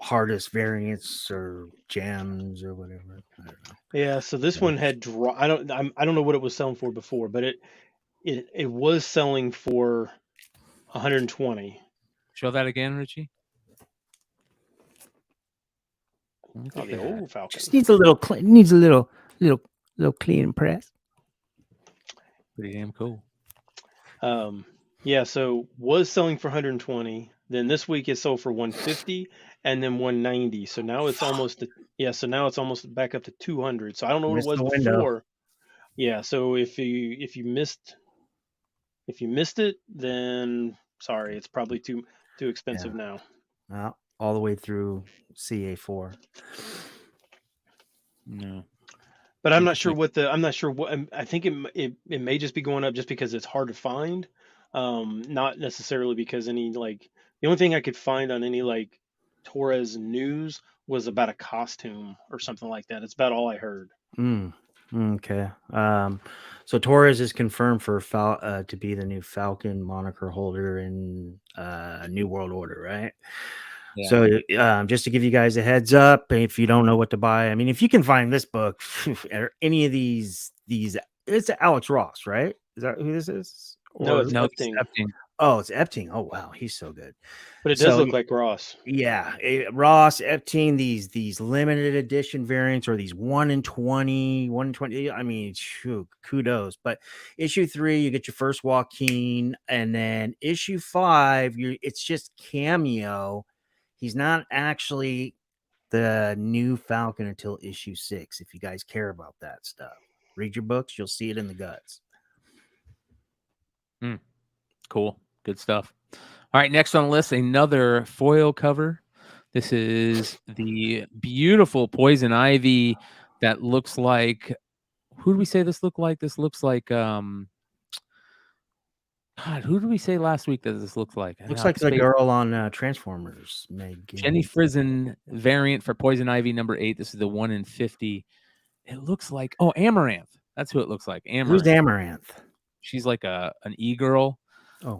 hardest variants or gems or whatever. I don't know. Yeah, so this one had I don't know what it was selling for before, but it was selling for 120. Show that again, Richie. Oh, the old Falcon. Just needs a little clean press. Pretty damn cool. Yeah, so was selling for 120. Then this week it sold for 150 and then 190. So now it's almost back up to 200. So I don't know what it was before. Yeah, so if you missed it, then sorry, it's probably too expensive now. Well, all the way through CA4. No. But I'm not sure what I think it may just be going up just because it's hard to find. Not necessarily because the only thing I could find on any like Torres news was about a costume or something like that. It's about all I heard. Okay. So Torres is confirmed for to be the new Falcon moniker holder in New World Order, right? Yeah. So just to give you guys a heads up, if you don't know what to buy, I mean, if you can find this book or any of these, it's Alex Ross, right? Is that who this is? No, it's Epting. Oh, it's Epting. Oh, wow, he's so good. But it does look like Ross. Yeah, Ross, Epting, these limited edition variants or these 1 in 20. I mean, kudos. But issue 3, you get your first Joaquin, and then issue 5, it's just cameo. He's not actually the new Falcon until issue 6. If you guys care about that stuff, read your books, you'll see it in the guts. Cool. Good stuff. All right, next on the list, another foil cover. This is the beautiful Poison Ivy that looks like, who did we say this looked like? This looks like, God, who did we say last week that this looks like? Looks like the girl on Transformers. Jenny Frizen variant for Poison Ivy number 8. This is the 1 in 50. It looks like, Amaranth. That's who it looks like. Amaranth. Who's Amaranth? She's like an e-girl.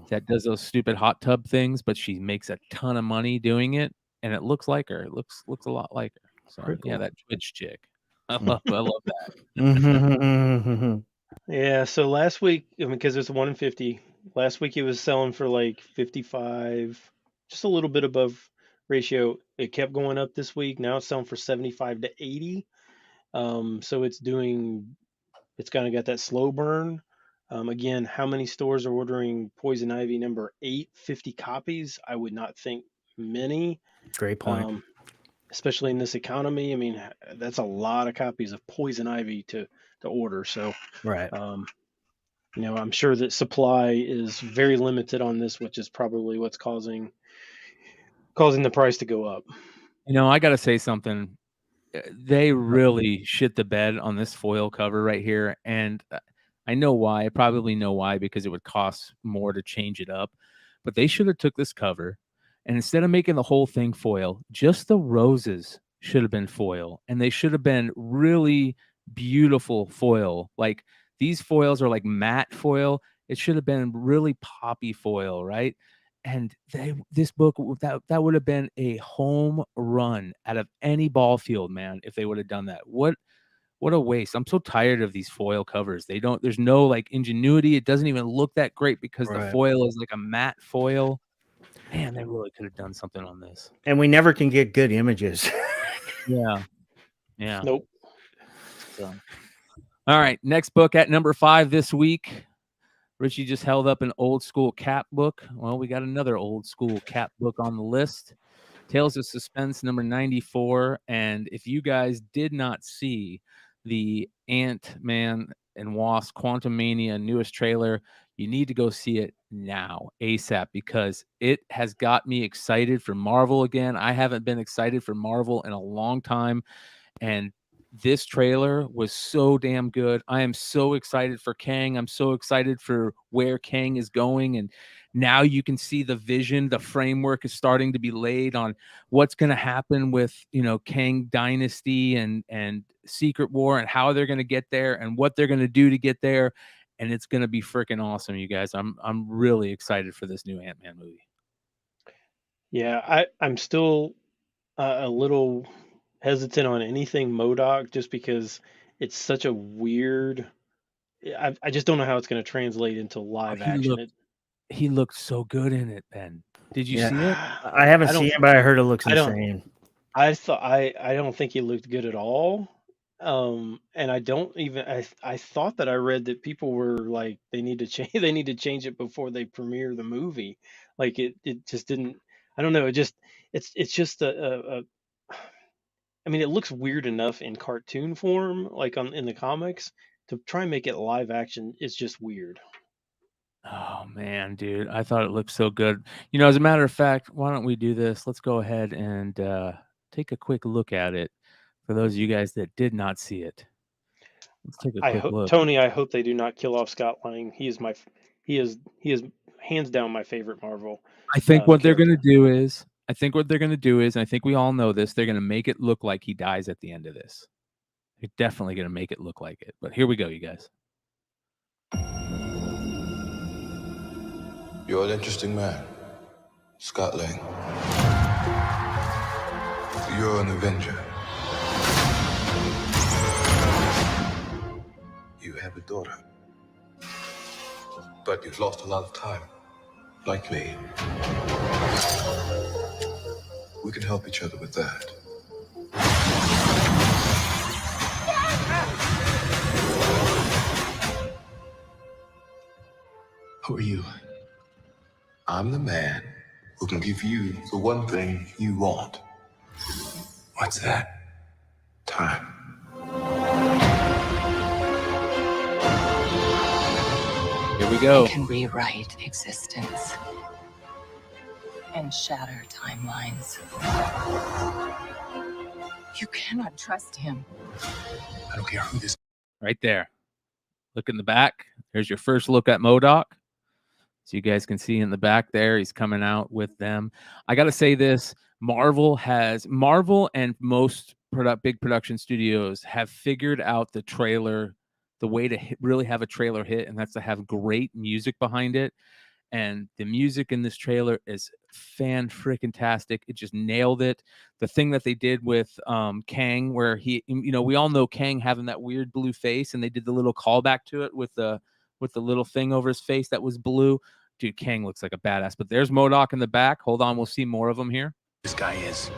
That does those stupid hot tub things, but she makes a ton of money doing it, and it looks like her. It looks a lot like her. So cool. Yeah, that Twitch chick. I love that. Yeah. So last week, because it's 1 in 50, last week it was selling for like 55, just a little bit above ratio. It kept going up this week. Now it's selling for 75 to 80. So it's kind of got that slow burn. Again, how many stores are ordering Poison Ivy number 8, 50 copies? I would not think many. Great point. Especially in this economy. I mean, that's a lot of copies of Poison Ivy to order. So, right. I'm sure that supply is very limited on this, which is probably what's causing the price to go up. I got to say something. They really shit the bed on this foil cover right here, and I know why. I probably know why, because it would cost more to change it up. But they should have took this cover, and instead of making the whole thing foil, just the roses should have been foil, and they should have been really beautiful foil. Like these foils are like matte foil. It should have been really poppy foil, right? And this book, that would have been a home run out of any ball field, man, if they would have done that. What a waste. I'm so tired of these foil covers. There's no like ingenuity. It doesn't even look that great because the foil is like a matte foil. Man, they really could have done something on this. And we never can get good images. Yeah. Nope. So. All right. Next book at number 5 this week. Richie just held up an old school Cap book. Well, we got another old school Cap book on the list. Tales of Suspense number 94. And if you guys did not see the Ant-Man and Wasp Quantumania newest trailer, you need to go see it now, ASAP, because it has got me excited for Marvel again. I haven't been excited for Marvel in a long time. And this trailer was so damn good. I am so excited for Kang. I'm so excited for where Kang is going. And now you can see the vision, the framework is starting to be laid on what's going to happen with, Kang Dynasty and Secret War and how they're going to get there and what they're going to do to get there. And it's going to be freaking awesome, you guys. I'm really excited for this new Ant-Man movie. Yeah, I'm still a little hesitant on anything MODOK just because it's such a weird. I just don't know how it's going to translate into live action. He looked so good in it, Ben. Did you see it? I haven't seen it, but I heard it looks insane. I don't think he looked good at all. And I don't even I thought that I read that people were like they need to change it before they premiere the movie. Like it just didn't. I don't know. It's just I mean, it looks weird enough in cartoon form, like in the comics. To try and make it live action is just weird. Oh man, dude, I thought it looked so good. As a matter of fact, why don't we do this? Let's go ahead and take a quick look at it for those of you guys that did not see it. Let's take a quick look. Tony, I hope they do not kill off Scott Lang. He is hands down my favorite Marvel. I think what they're going to do is, and I think we all know this, they're going to make it look like he dies at the end of this. They're definitely going to make it look like it. But here we go, you guys. You're an interesting man, Scott Lang. You're an Avenger. You have a daughter. But you've lost a lot of time, like me. We can help each other with that. Who are you? I'm the man who can give you the one thing you want. What's that? Time. Here we go. He can rewrite existence and shatter timelines. You cannot trust him. I don't care who this. Right there. Look in the back. There's your first look at MODOK. So you guys can see in the back there, he's coming out with them. I got to say this, Marvel and most big production studios have figured out the trailer, the way to really have a trailer hit, and that's to have great music behind it. And the music in this trailer is fan-freaking-tastic. It just nailed it. The thing that they did with Kang, where we all know Kang having that weird blue face, and they did the little callback to it with the little thing over his face that was blue. Dude, Kang looks like a badass. But there's MODOK in the back. Hold on, we'll see more of him here. This guy is.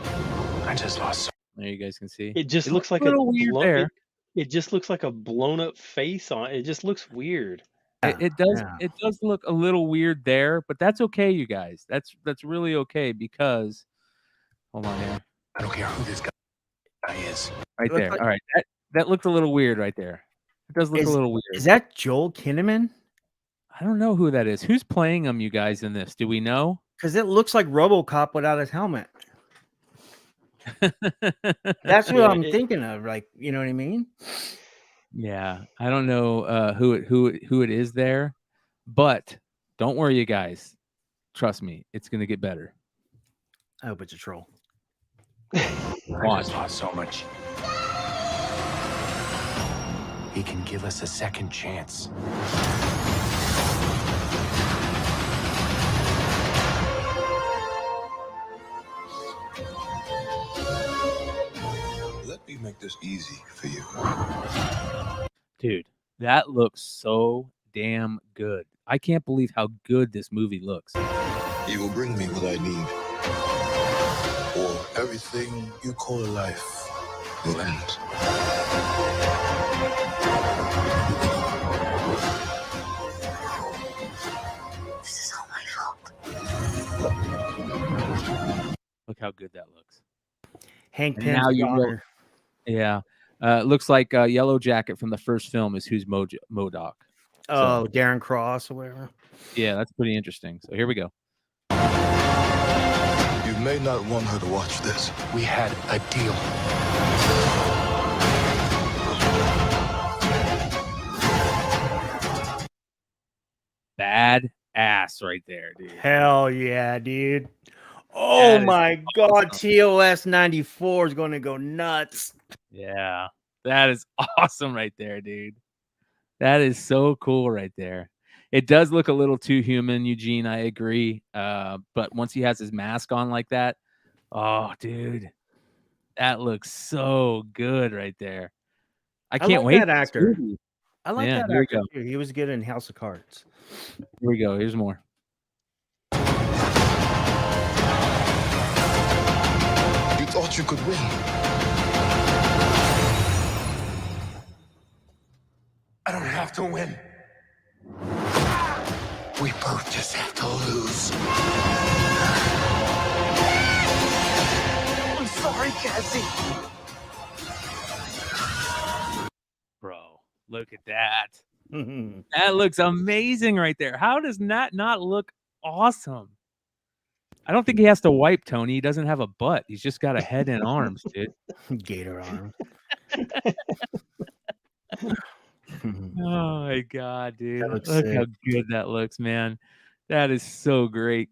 I just lost. There you guys can see. It just looks like a little weird there. It just looks like a blown up face on it. It just looks weird. It does. Yeah. It does look a little weird there, but that's okay, you guys. That's really okay because. Hold on here. I don't care who this guy is. Right there. All right. That looked a little weird right there. It does look a little weird. Is that Joel Kinnaman? I don't know who that is. Who's playing him, you guys, in this? Do we know? Because it looks like RoboCop without his helmet. That's what I'm thinking of. Like, you know what I mean? Yeah, I don't know who it is there, but don't worry, you guys. Trust me, it's gonna get better. I hope it's a troll. I just lost so much. He can give us a second chance. Let me make this easy for you. Dude, that looks so damn good. I can't believe how good this movie looks. You will bring me what I need. Or everything you call a life will end. This is all my fault. Look how good that looks. Hank Pym's yeah. Looks like Yellow Jacket from the first film is who's MODOK. Oh, so, Darren Cross or whatever. Yeah, that's pretty interesting. So here we go. You may not want her to watch this. We had a deal. ass right there, dude. Hell yeah, dude. Oh That is my God, awesome. TOS 94 is going to go nuts. Yeah, that is awesome right there, dude. That is so cool right there. It does look a little too human, Eugene. I agree. But once he has his mask on like that, oh, dude, that looks so good right there. I can't like wait that for this actor. movie. I like Yeah, that here we actor go. too. He was good in House of Cards. Here we go. Here's more. You thought you could win. I don't have to win. We both just have to lose. I'm sorry, Cassie. Bro, look at that. That looks amazing right there. How does that not look awesome? I don't think he has to wipe, Tony. He doesn't have a butt. He's just got a head and arms, dude. Gator arm. Oh my God, dude. That looks Look how sick. good that looks, man. That is so great.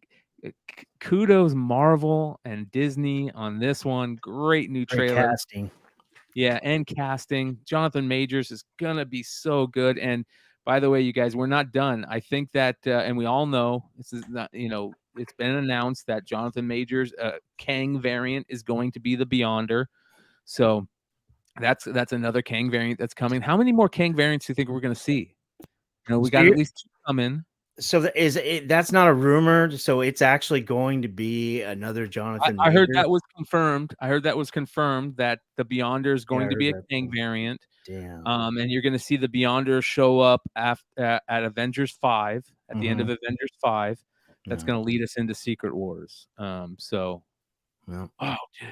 Kudos Marvel and Disney on this one. Great new Great trailer. casting. Yeah, and casting. Jonathan Majors is gonna be so good. And by the way, you guys, we're not done. I think that, and we all know this is not, it's been announced that Jonathan Majors' Kang variant is going to be the Beyonder. So that's another Kang variant that's coming. How many more Kang variants do you think we're gonna see? We got at least 2 coming. So that's not a rumor. So it's actually going to be another Jonathan. I heard Majors? that was confirmed. I heard that was confirmed that the Beyonder is going to be a heard that Kang too. variant. Damn. And you're going to see the Beyonder show up at Avengers 5 at the end of Avengers 5. That's going to lead us into Secret Wars. So, Yeah. oh, dude,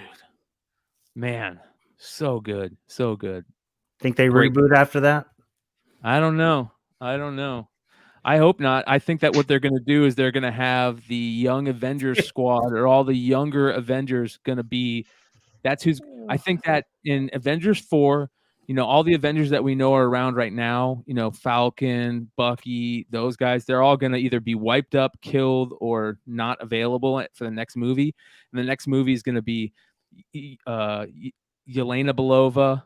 man, so good, so good. Think they Great. reboot after that? I don't know. I hope not. I think that what they're going to do is they're going to have the young Avengers squad or all the younger Avengers going to be. That's who's. I think that in Avengers 4, all the Avengers that we know are around right now, Falcon, Bucky, those guys, they're all going to either be wiped up, killed, or not available for the next movie. And the next movie is going to be Yelena Belova,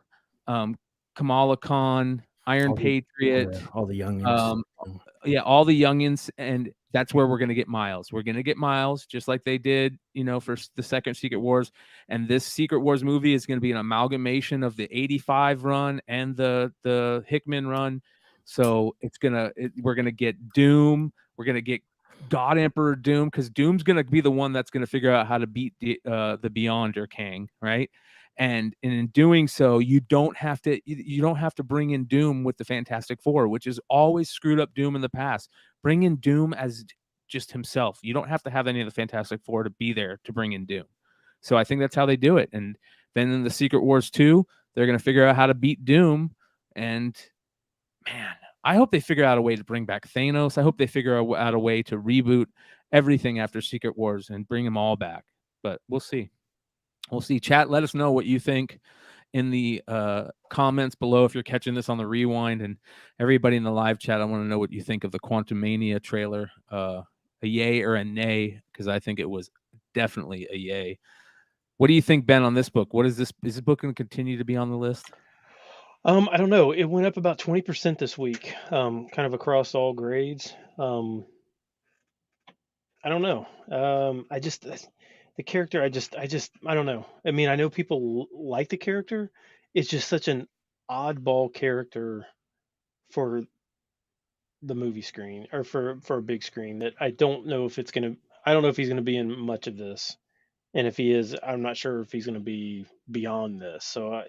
Kamala Khan, Iron Patriot, all the youngins. all the youngins, and that's where we're going to get Miles. We're going to get Miles just like they did, for the second Secret Wars. And this Secret Wars movie is going to be an amalgamation of the 85 run and the Hickman run. So we're going to get Doom. We're going to get God Emperor Doom, because Doom's going to be the one that's going to figure out how to beat the Beyonder Kang, right? And in doing so, you don't have to bring in Doom with the Fantastic Four, which has always screwed up Doom in the past. Bring in Doom as just himself. You don't have to have any of the Fantastic Four to be there to bring in Doom. So I think that's how they do it. And then in the Secret Wars 2, they're going to figure out how to beat Doom. And man, I hope they figure out a way to bring back Thanos. I hope they figure out a way to reboot everything after Secret Wars and bring them all back. But we'll see. We'll see. Chat, let us know what you think in the comments below if you're catching this on the rewind. And everybody in the live chat, I want to know what you think of the Quantumania trailer. A yay or a nay, because I think it was definitely a yay. What do you think, Ben, on this book? What is this? Is this book going to continue to be on the list? I don't know. It went up about 20% this week, kind of across all grades. I don't know. The character, I don't know. I mean, I know people like the character. It's just such an oddball character for the movie screen or for a big screen that I don't know if he's going to be in much of this. And if he is, I'm not sure if he's going to be beyond this. So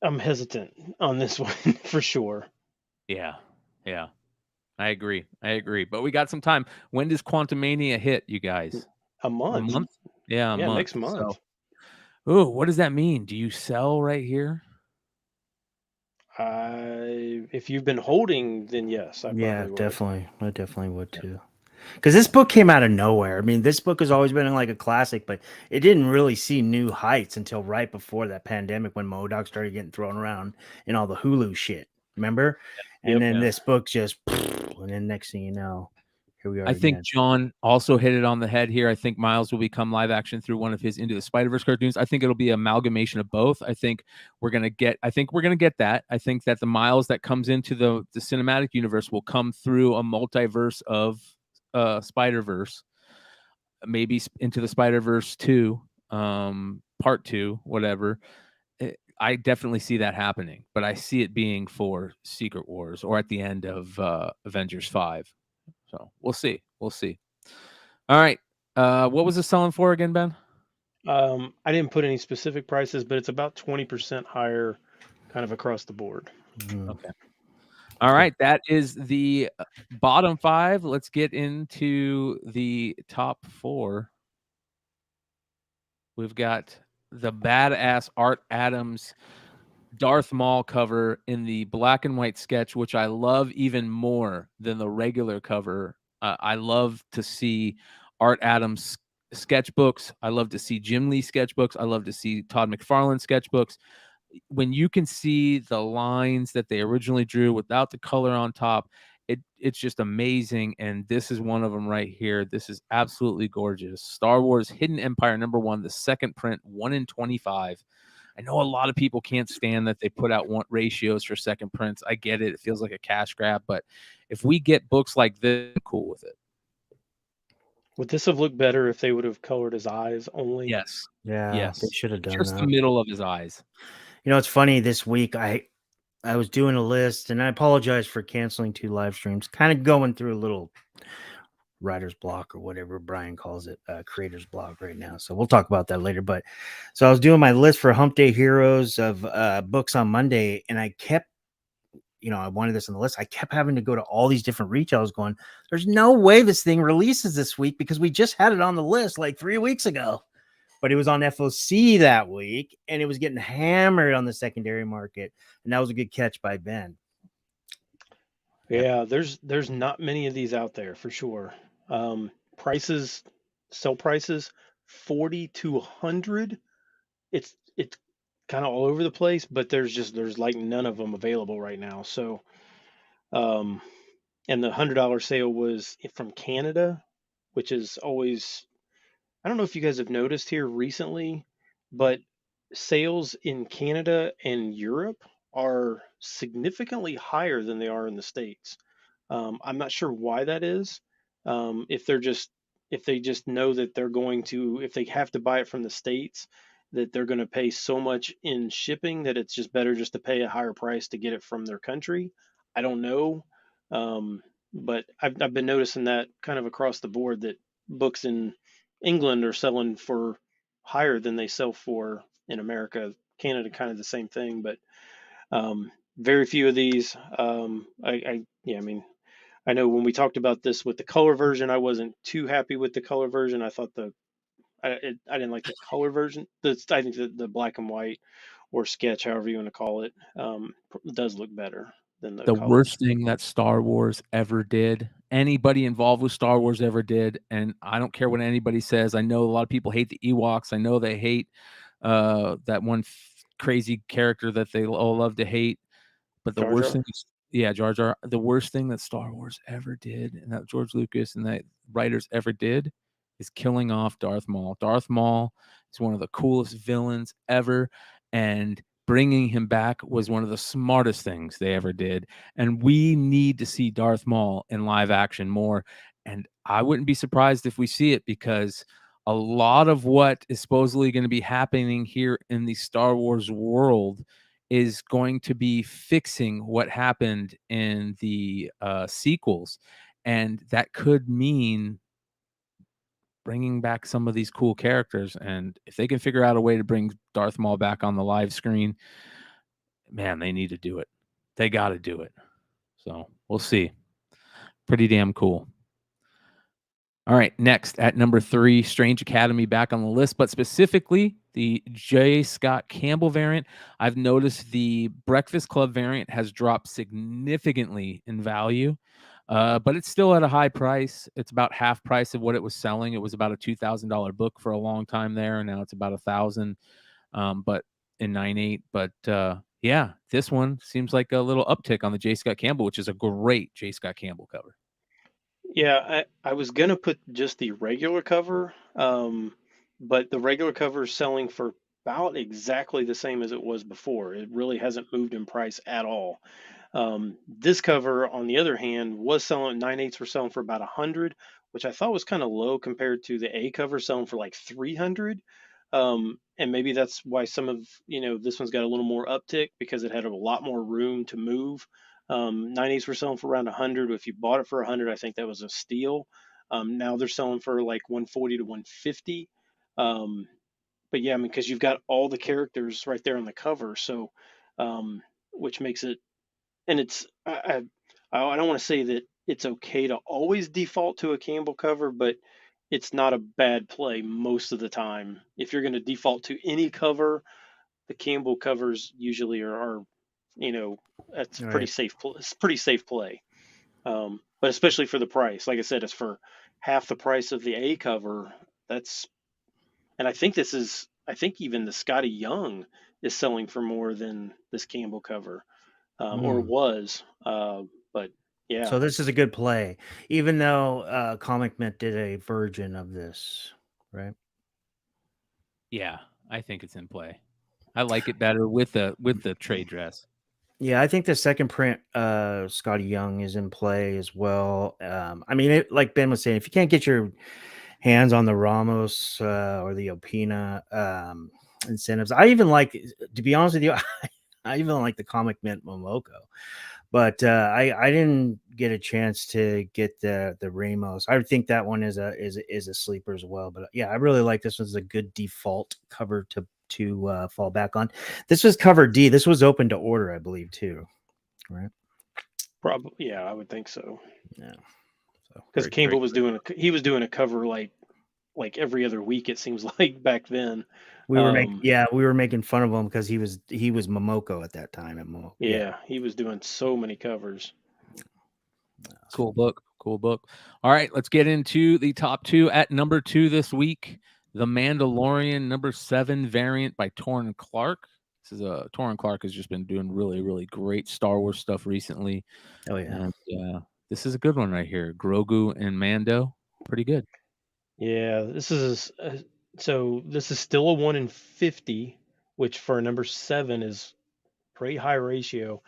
I'm hesitant on this one for sure. Yeah. I agree. But we got some time. When does Quantumania hit, you guys? A month. Yeah, a month. Next month. So, what does that mean? Do you sell right here? If you've been holding, then yes. Definitely. I definitely would too. Because this book came out of nowhere. I mean, this book has always been like a classic, but it didn't really see new heights until right before that pandemic when MODOK started getting thrown around and all the Hulu shit. Remember? And then this book just And then next thing you know, here we are I think again. John also hit it on the head here. I think Miles will become live action through one of his Into the Spider-Verse cartoons. I think it'll be an amalgamation of both. I think we're gonna get that. I think that the Miles that comes into the cinematic universe will come through a multiverse of Spider-Verse, maybe Into the Spider-Verse 2, part 2, whatever. I definitely see that happening, but I see it being for Secret Wars or at the end of Avengers 5. So we'll see. We'll see. All right. What was it selling for again, Ben? I didn't put any specific prices, but it's about 20% higher, kind of across the board. Okay. All right. That is the bottom 5. Let's get into the top 4. We've got the badass Art Adams Darth Maul cover in the black and white sketch, which I love even more than the regular cover. I love to see Art Adams sketchbooks. I love to see Jim Lee sketchbooks. I love to see Todd McFarlane sketchbooks. When you can see the lines that they originally drew without the color on top, it's just amazing. And this is one of them right here. This is absolutely gorgeous. Star Wars Hidden Empire #1, the second print, 1 in 25. I know a lot of people can't stand that they put out ratios for second prints. I get it. It feels like a cash grab. But if we get books like this, I'm cool with it. Would this have looked better if they would have colored his eyes only? Yes. Yeah, Yes. they should have done Just that. the middle of his eyes. You know, it's funny. This week, I was doing a list, and I apologize for canceling 2 live streams. Kind of going through a little writer's block or whatever Brian calls it, creator's block right now. So we'll talk about that later. But so I was doing my list for Hump Day Heroes of books on Monday, and I kept, I wanted this on the list. I kept having to go to all these different retailers going, there's no way this thing releases this week because we just had it on the list like 3 weeks ago. But it was on FOC that week, and it was getting hammered on the secondary market. And that was a good catch by Ben. Yeah, there's not many of these out there for sure. Sell prices 40 to 100. It's kind of all over the place, but there's like none of them available right now. So, and the $100 sale was from Canada, which is always, I don't know if you guys have noticed here recently, but sales in Canada and Europe are significantly higher than they are in the States. I'm not sure why that is. If they just know that they're going to, if they have to buy it from the States, that they're going to pay so much in shipping that it's just better just to pay a higher price to get it from their country. I don't know. But I've been noticing that kind of across the board that books in England are selling for higher than they sell for in America. Canada, kind of the same thing, but very few of these. I know when we talked about this with the color version, I wasn't too happy with the color version. I thought I didn't like the color version. I think the black and white or sketch, however you want to call it, does look better than the color. Worst thing that Star Wars ever did, anybody involved with Star Wars ever did, and I don't care what anybody says. I know a lot of people hate the Ewoks. I know they hate that one crazy character that they all love to hate. But the worst thing is, Jar Jar. The worst thing that Star Wars ever did, and that George Lucas and that writers ever did, is killing off Darth Maul. Darth Maul is one of the coolest villains ever, and bringing him back was one of the smartest things they ever did. And we need to see Darth Maul in live action more. And I wouldn't be surprised if we see it, because a lot of what is supposedly going to be happening here in the Star Wars world is going to be fixing what happened in the sequels. And that could mean bringing back some of these cool characters. And if they can figure out a way to bring Darth Maul back on the live screen, man, they need to do it. They got to do it. So we'll see. Pretty damn cool. All right, next at number 3, Strange Academy back on the list, but specifically the J. Scott Campbell variant. I've noticed the Breakfast Club variant has dropped significantly in value. But it's still at a high price. It's about half price of what it was selling. It was about a $2,000 book for a long time there, and now it's about $1,000. But in 9.8. But Yeah, this one seems like a little uptick on the J. Scott Campbell, which is a great J. Scott Campbell cover. Yeah, I was gonna put just the regular cover, but the regular cover is selling for about exactly the same as it was before. It really hasn't moved in price at all. This cover, on the other hand, was selling 9/8 were selling for about 100, which I thought was kind of low compared to the A cover selling for like 300. And maybe that's why some of this one's got a little more uptick because it had a lot more room to move. 9/8 were selling for around 100. If you bought it for 100, I think that was a steal. Now they're selling for like 140 to 150. But yeah, I mean, because you've got all the characters right there on the cover, so which makes it, and it's I don't want to say that it's okay to always default to a Campbell cover, but it's not a bad play most of the time. If you're going to default to any cover, the Campbell covers usually are that's All pretty right. safe. It's pretty safe play. But especially for the price, like I said, it's for half the price of the A cover. That's and I think I think even the Scotty Young is selling for more than this Campbell cover, or Mm. was. But yeah, So this is a good play, even though Comic Mint did a version of this, right? Yeah, I think it's in play. I like it better with the trade dress. Yeah, I think the second print, Scotty Young is in play as well. I mean, like Ben was saying, if you can't get your hands on the Ramos or the Opina incentives, I even like, to be honest with you, I even like the Comic Mint Momoko. But I didn't get a chance to get the Ramos. I think that one is a sleeper as well. But yeah, I really like this one's a good default cover to fall back on. This was cover D. This was open to order, I believe, too. Right? probably. Yeah, I would think so. Yeah. So Because Campbell was doing a cover like every other week. It seems like back then. we were making fun of him because he was Momoko at that time at Momoko. Yeah, he was doing so many covers. Cool book. All right, let's get into the top two. At number 2 this week, The Mandalorian #7 variant by Torrin Clark. This is Torrin Clark has just been doing really, really great Star Wars stuff recently. Oh yeah. And this is a good one right here. Grogu and Mando, pretty good. Yeah, this is still a 1 in 50, which for a number 7 is pretty high ratio.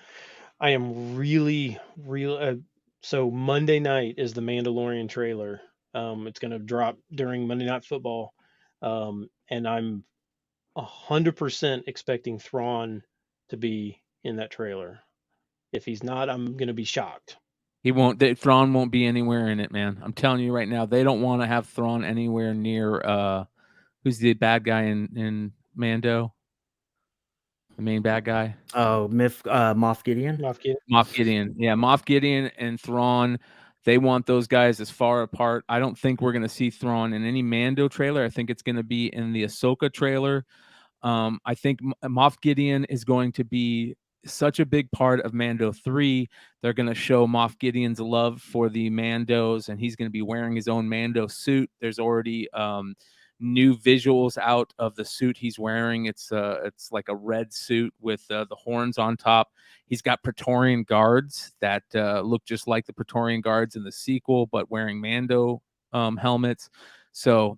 I am really, so Monday night is the Mandalorian trailer. It's going to drop during Monday Night Football, and I'm 100% expecting Thrawn to be in that trailer. If he's not, I'm going to be shocked. Thrawn won't be anywhere in it, man. I'm telling you right now, they don't want to have Thrawn anywhere near who's the bad guy in Mando? The main bad guy? Oh, Moff Gideon. Moff Gideon. Yeah, Moff Gideon and Thrawn, they want those guys as far apart. I don't think we're going to see Thrawn in any Mando trailer. I think it's going to be in the Ahsoka trailer. I think Moff Gideon is going to be such a big part of Mando 3. They're going to show Moff Gideon's love for the Mandos, and he's going to be wearing his own Mando suit. There's already new visuals out of the suit he's wearing. It's like a red suit with the horns on top. He's got Praetorian guards that look just like the Praetorian guards in the sequel, but wearing Mando helmets. So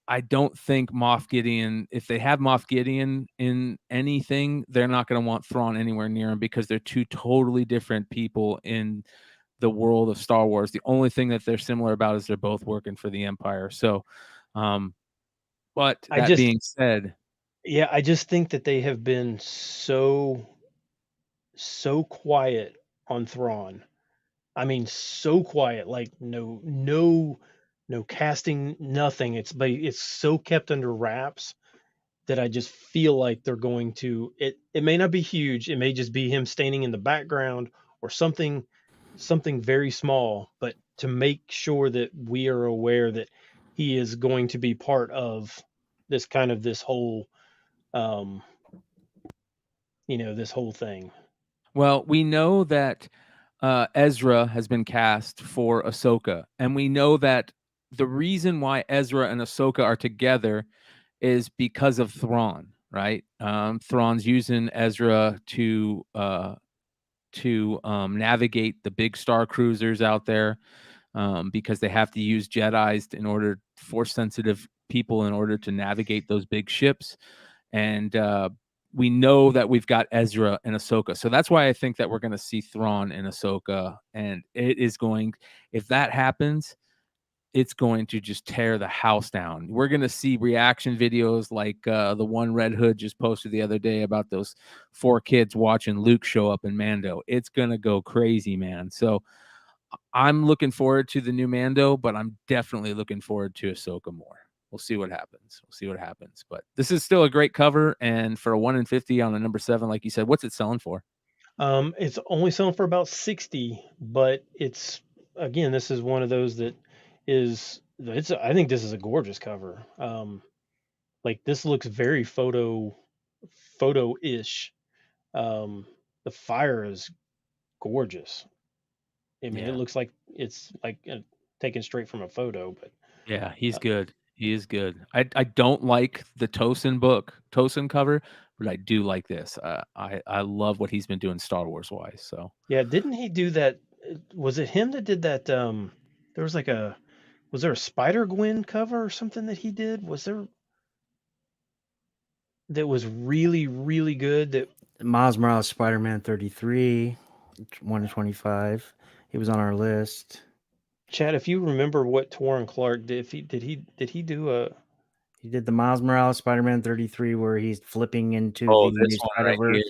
I don't think Moff Gideon, if they have Moff Gideon in anything, they're not going to want Thrawn anywhere near him because they're two totally different people in the world of Star Wars. The only thing that they're similar about is they're both working for the Empire. So, but that being said, yeah, I just think that they have been so quiet on Thrawn. I mean, so quiet, like no casting, nothing. It's so kept under wraps that I just feel like they're going to it. It may not be huge. It may just be him standing in the background or something very small, but to make sure that we are aware that he is going to be part of this whole this whole thing. well, we know that Ezra has been cast for Ahsoka, and we know that the reason why Ezra and Ahsoka are together is because of Thrawn, right? Thrawn's using Ezra to navigate the big star cruisers out there, because they have to use Jedis in order, force sensitive people, in order to navigate those big ships. And we know that we've got Ezra and Ahsoka, so that's why I think that we're going to see Thrawn and Ahsoka, and it is going. If that happens, it's going to just tear the house down. We're going to see reaction videos like the one Red Hood just posted the other day about those 4 kids watching Luke show up in Mando. It's going to go crazy, man. So I'm looking forward to the new Mando, but I'm definitely looking forward to Ahsoka more. We'll see what happens. But this is still a great cover. And for a 1 in 50 on a number 7, like you said, what's it selling for? It's only selling for about 60, but it's, again, this is one of those that I think this is a gorgeous cover. Like, this looks very photo-ish. The fire is gorgeous. I mean, it looks like it's like taken straight from a photo, but Yeah, he's good. He is good. I don't like the Tosin cover, but I do like this. I love what he's been doing Star Wars wise. So yeah, didn't he do that? Was it him that did that? There was like was there a Spider-Gwen cover or something that he did? Was there that was really, really good? That Miles Morales Spider-Man 33, 1 in 25. He was on our list. Chad, if you remember what Torrin Clark did, did he do a? He did the Miles Morales Spider-Man 33 where he's flipping into this the one right Spider-Verse. here.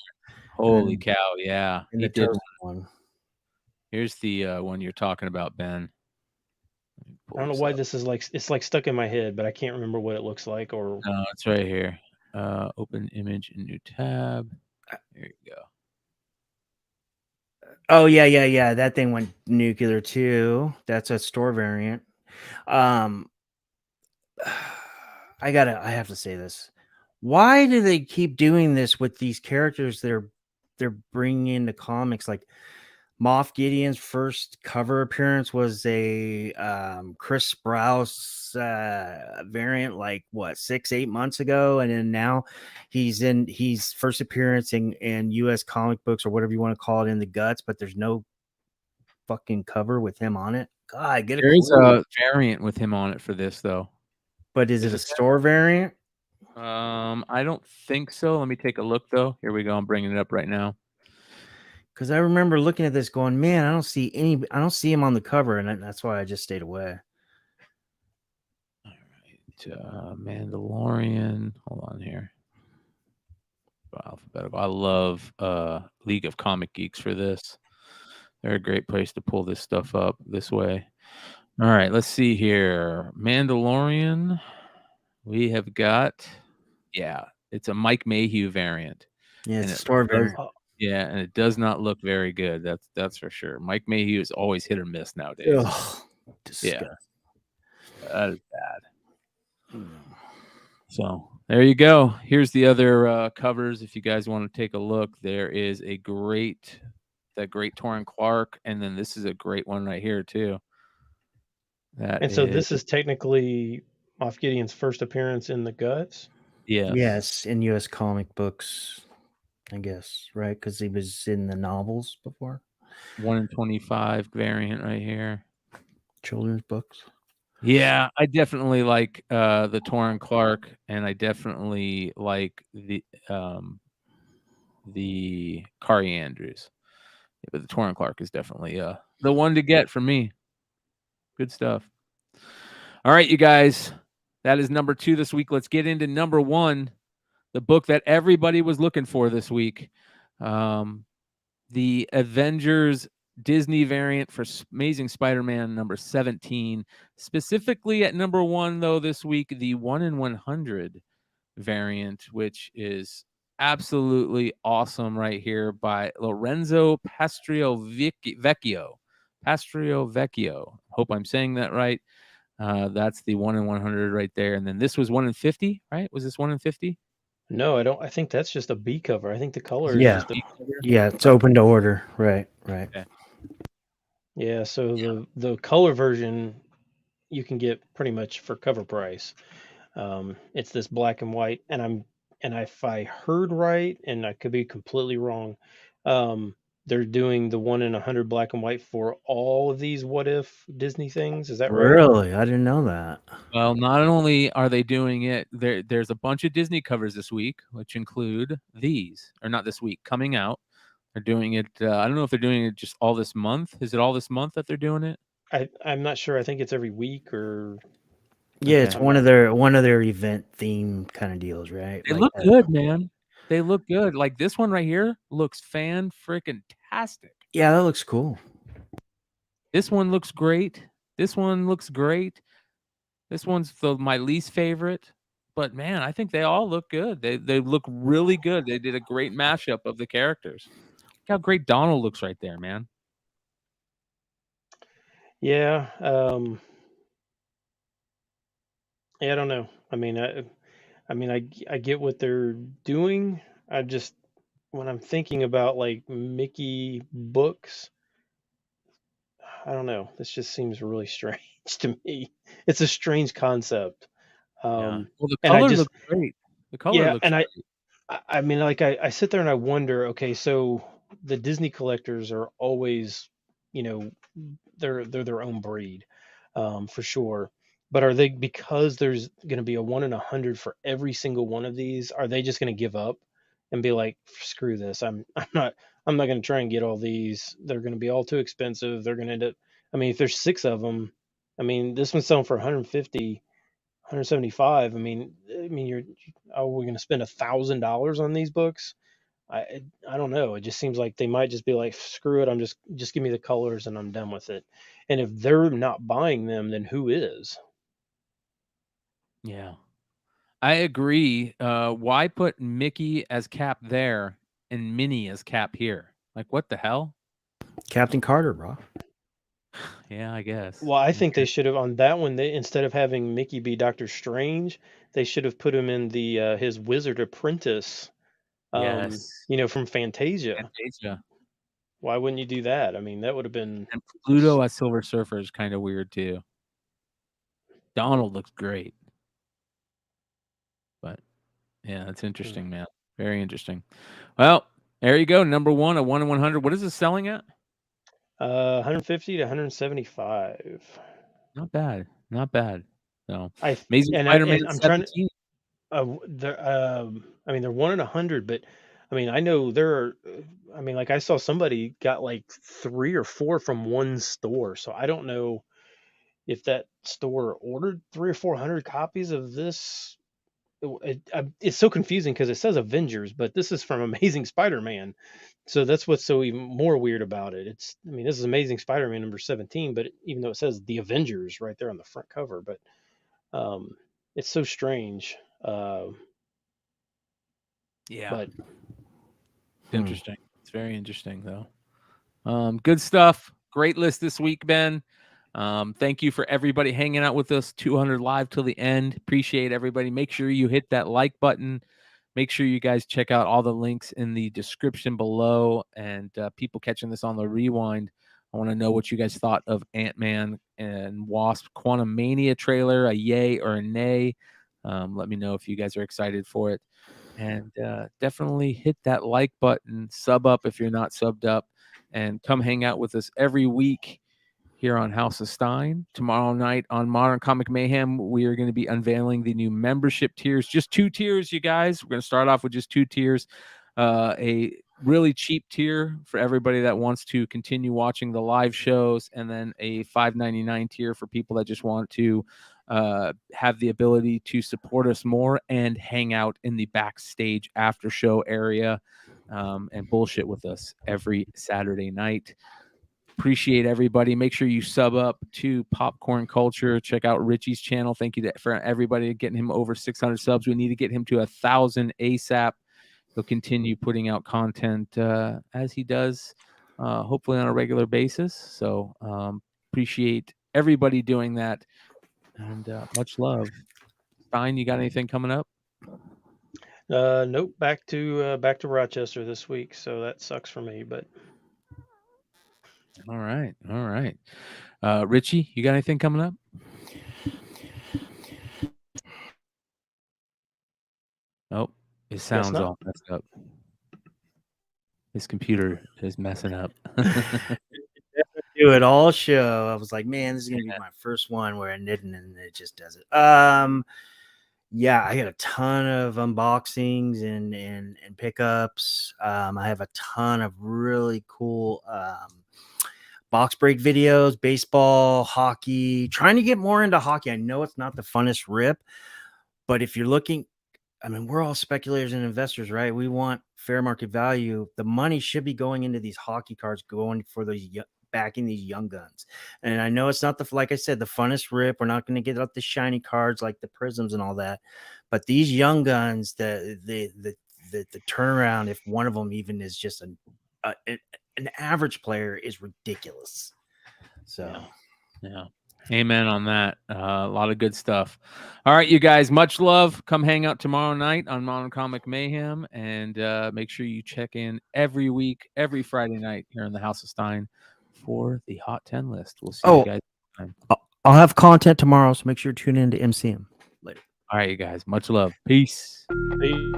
Holy cow! Yeah, And he the did. Tosin one. Here's the one you're talking about, Ben. I don't know why this is like, it's like stuck in my head, but I can't remember what it looks like. Or No, it's right here. Open image in new tab. There you go. Oh yeah. That thing went nuclear too. That's a store variant. I have to say this. Why do they keep doing this with these characters they're bringing into comics? Like Moff Gideon's first cover appearance was a Chris Sprouse variant, like what, 6-8 months ago, and then now he's first appearance in U.S. comic books or whatever you want to call it in the guts, but there's no fucking cover with him on it. God, get a There is clue. a variant with him on it for this though. But is it a store variant? I don't think so. Let me take a look though. Here we go. I'm bringing it up right now. Because I remember looking at this going, man, I don't see him on the cover, and that's why I just stayed away. All right, Mandalorian. Hold on here. Alphabetical. I love League of Comic Geeks for this. They're a great place to pull this stuff up this way. All right, let's see here. Mandalorian. We have got, it's a Mike Mayhew variant. Yeah, it's a store variant. Yeah, and it does not look very good. That's for sure. Mike Mayhew is always hit or miss nowadays. Ugh, disgusting. Yeah, that is bad. So there you go. Here's the other covers. If you guys want to take a look, there is that great Torrin Clark, and then this is a great one right here too. So this is technically Moff Gideon's first appearance in the guts. Yes, in U.S. comic books. I guess, right? Because he was in the novels before. 1 in 25 variant right here. Children's books. Yeah, I definitely like the Torrin Clark, and I definitely like the Kari Andrews. Yeah, but the Torrin Clark is definitely the one to get for me. Good stuff. All right, you guys. That is number 2 this week. Let's get into number 1. The book that everybody was looking for this week. The Avengers Disney variant for Amazing Spider-Man number 17. Specifically at number 1, though, this week, the 1 in 100 variant, which is absolutely awesome right here by Lorenzo Pastrio Vecchio. Hope I'm saying that right. That's the 1 in 100 right there. And then this was 1 in 50, right? Was this 1 in 50? No, I don't. I think that's just a B cover. I think the color is just it's open to order. Right. Okay. Yeah, so the color version you can get pretty much for cover price. It's this black and white, and and if I heard right, and I could be completely wrong, they're doing the 1 in 100 black and white for all of these what if Disney things. Is that right? Really? I didn't know that. Well, not only are they doing it, there's a bunch of Disney covers this week, which include these, or not this week, coming out. They're doing it. I don't know if they're doing it just all this month. Is it all this month that they're doing it? I'm not sure. I think it's every week or Yeah, Okay. it's one of their event theme kind of deals, right? They Like look that. good, man. They look good. Like this one right here looks fan-freaking-tastic. Yeah, that looks cool. This one looks great. This one looks great. This one's my least favorite. But man, I think they all look good. They look really good. They did a great mashup of the characters. Look how great Donald looks right there, man. yeah. Yeah, I don't know. I mean, I get what they're doing. I just when I'm thinking about like Mickey books, I don't know. This just seems really strange to me. It's a strange concept. Yeah. Well, the And I color just looks great. The color yeah, looks and great. I mean, like I sit there and I wonder, okay, so the Disney collectors are always, you know, they're their own breed, for sure. But are they, because there's going to be a 1 in 100 for every single one of these? Are they just going to give up and be like, screw this? I'm not going to try and get all these. They're going to be all too expensive. They're going to end up. I mean, if there's 6 of them, I mean, this one's selling for 150. 175. I mean, are we going to spend $1,000 on these books? I don't know. It just seems like they might just be like, screw it. Just give me the colors and I'm done with it. And if they're not buying them, then who is? Yeah. I agree. Why put Mickey as Cap there and Minnie as Cap here? Like, what the hell? Captain Carter, bro. Yeah, I guess. Well, I think they should have on that one. They, instead of having Mickey be Doctor Strange, they should have put him in the his wizard apprentice. Yes. From Fantasia. Fantasia. Why wouldn't you do that? I mean, that would have been. And Pluto as Silver Surfer is kind of weird too. Donald looks great. But yeah, it's interesting, man. Very interesting. Well, there you go. Number one, a 1 in 100. What is it selling at? 150 to 175. Not bad. Not bad. So I Amazing and I Spider-Man and I'm trying to. 17. I mean, they're 1 in 100, but I mean, I know there are. I mean, like I saw somebody got like 3 or 4 from one store, so I don't know if that store ordered 300 or 400 copies of this. It's so confusing because it says Avengers, but this is from Amazing Spider-Man, so that's what's so even more weird about it. I mean, this is Amazing Spider-Man number 17, but even though it says the Avengers right there on the front cover, but it's so strange. Yeah. But Interesting. It's very interesting though. Good stuff. Great list this week, Ben. Thank you for everybody hanging out with us 200 live till the end. Appreciate everybody. Make sure you hit that like button. Make sure you guys check out all the links in the description below. And people catching this on the rewind, I want to know what you guys thought of Ant-Man and Wasp Quantumania trailer, a yay or a nay. Let me know if you guys are excited for it. And definitely hit that like button, sub up if you're not subbed up, and come hang out with us every week here on House of Stein. Tomorrow night on Modern Comic Mayhem, we are going to be unveiling the new membership tiers. Just 2 tiers, you guys. We're going to start off with just 2 tiers. A really cheap tier for everybody that wants to continue watching the live shows, and then a $5.99 tier for people that just want to have the ability to support us more and hang out in the backstage after show area and bullshit with us every Saturday night. Appreciate everybody. Make sure you sub up to Popcorn Culture. Check out Richie's channel. Thank you for everybody getting him over 600 subs. We need to get him to 1,000 ASAP. He'll continue putting out content as he does, hopefully on a regular basis. So appreciate everybody doing that, and much love. Stein, you got anything coming up? nope, back to Rochester this week, so that sucks for me. But All right. Richie, you got anything coming up? Oh, His sound's not. all messed up. His computer is messing up. Do it all show. I was like, man, this is gonna be my first one where I didn't, and it just does it. Yeah, I got a ton of unboxings and pickups. I have a ton of really cool box break videos, baseball, hockey. Trying to get more into hockey. I know it's not the funnest rip, but if you're looking, I mean, we're all speculators and investors, right? We want fair market value. The money should be going into these hockey cards, going for those backing these young guns. And I know it's not like I said, the funnest rip. We're not going to get out the shiny cards like the prisms and all that, but these young guns, the turnaround, if one of them even is just an average player, is ridiculous. So yeah. Amen on that. A lot of good stuff. All right, you guys, much love. Come hang out tomorrow night on Modern Comic Mayhem, and make sure you check in every week, every Friday night here in the House of Stein for the Hot 10 list. We'll see you guys next time. I'll have content tomorrow, so make sure to tune in to MCM later. All right, you guys, much love. Peace. Peace.